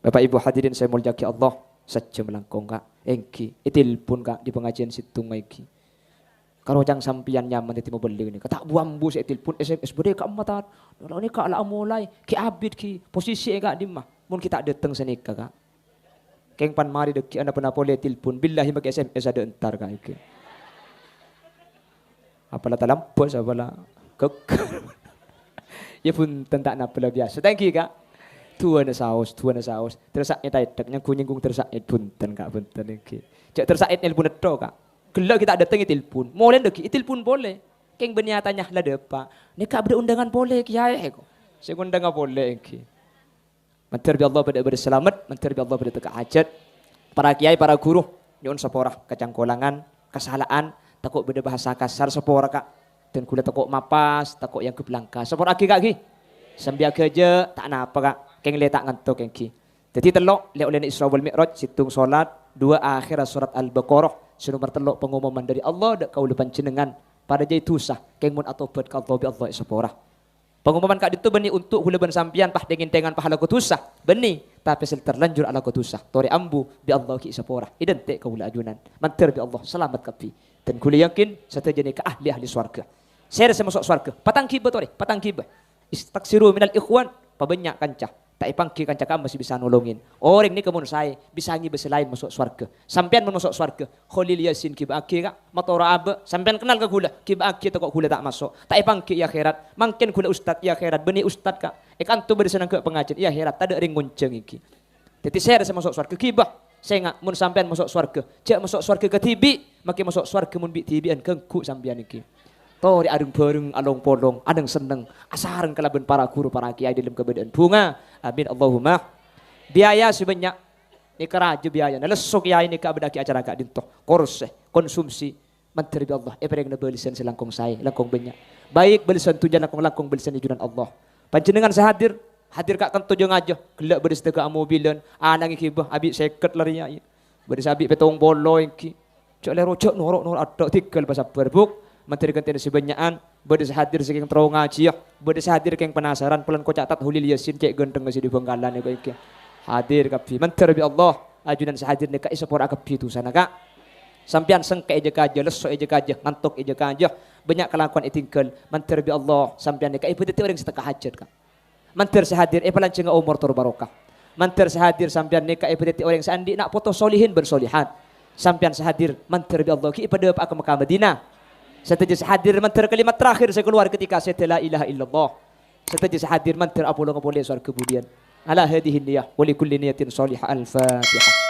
Bapak Ibu hadirin saya muliakan Allah, saja melangkong kak, engki, itilpun kak di pengajian situng engki. Kalau jangan sampian nyaman itu mau beli ini, kata buang bu saya telepon SMS beri kak matar, kalau ini kak lah mulai, ki abid ki posisi kak di mah, mun kita datang senika kak, keng pan mari deki anda pernah boleh telepon, billahi pakai SMS ada entar kak iki. Apalah talampus, apalah kekal, ya pun tentang apalah biasa, thank you kak. Tuan saus. Tersakit tak nyangku nyinggung tersakit punten kak punten iki. Cek tersakit ilmu neto kak. Gelak kita datang telepon. Mulai deki telepon boleh. Keng berniatannya lah depa. Nika ada undangan boleh kiai ko. Saya undangan boleh ki. Mentar bi Allah pada berselamat, mentar bi Allah pada teka hajat. Para kiai, para guru, nyun sepora kecangkolangan, kesalahan, takut beda bahasa kasar sepora kak. Dan kula takut mapas, takut yang kebelangka. Sepora ki kak ki. Sambil kerja tak napa kak. Keng letak ngantuk keng ki. Jadi telok le oleh Isra wal Mi'raj situng solat 2 akhir surat Al-Baqarah. Nomor telok pengumuman dari Allah dak kaula panjenengan pada jai tusah keng mun atobat ka Allah bi Allah sepora. Pengumuman kak itu benih untuk hula ben sampian pah dengan tengan pahala kutusah. Benih tapi sel terlanjur ala kutusah. Tori ambu bi Allah ki sepora. Identik kaula ajunan. Mantir bi Allah selamat kapi. Dan kula yakin satajane ka ahli swarga. Saya rasa masuk swarga. Patang kiba tori, patang kiba. Istaksiru minal ikhwan, pabanyak kancah. Tak ipangki kancah kamu masih bisa nolongin. Orang ni kemun saya bisa ngi beselain masuk swarga. Sampean masuk swarga. Khalil Yasin kiba akira motora abe. Sampean kenal ke gula. Kiba akira kok gula tak masuk. Tak ipangki ya akhirat. Mungkin gula ustad ya akhirat. Benih ustad kak. Ikan tu bersenang ke pengajian. Ya akhirat. Tak ada ring gonceng iki. Jadi saya rasa masuk swarga. Kiba. Saya ngak mun sampean masuk swarga. Cak masuk swarga ke tibi. Makin masuk swarga mun bi tibi an kengku sampean iki. Tori adeng bareng along polong, adeng seneng, asareng kelaben para guru, para kiai dalam keberadaan bunga. Amin Allahumma. Biaya sebanyak ni keraja biaya. Lesok kiai ni kabedaki acara kak dintoh. Korse konsumsi menteri Allah. Epereng na belisan selangkong saya, langkong banyak. Baik belisan tujuan langkong belisan ijunan Allah. Panjenengan sehadir, hadir kak kan tujuan aja. Gelak beris teka mobilan, anang ikibah, abi seket larinya. Beris abi petong bolo iki. Cok le rojok norok ada tikel pasal berbuk. Menteri kantin sebanyakan, beda hadir seking terong ngaji, beda hadir keng penasaran, pelan ko catat Khalil Yasin cek genteng ngasi di Benggalan ya kau hadir kapi, menteri bi Allah, ajunan sehadir neka isapor akapi tu sana kak, sampian sengke eja kaja, leso eja kaja, ngantuk eja kaja, banyak kelakuan itingkel, menteri bi Allah, sampian neka ibu orang setengah hajat kak, menteri sehadir, pelan cenga umur tur barokah, menteri sehadir sampian neka ibu orang seandi nak foto solihin bersolihan, sampian sehadir, menteri bi Allah ki ibadah pak ke Mekah Madinah. Setelah hadir menteri kalimat terakhir saya keluar ketika saya la ilaha illallah. Setelah hadir menteri apa lo ngapoleh suara kemudian. Ala hadihin niyah wa likulli niyatin salihah al-Fatihah.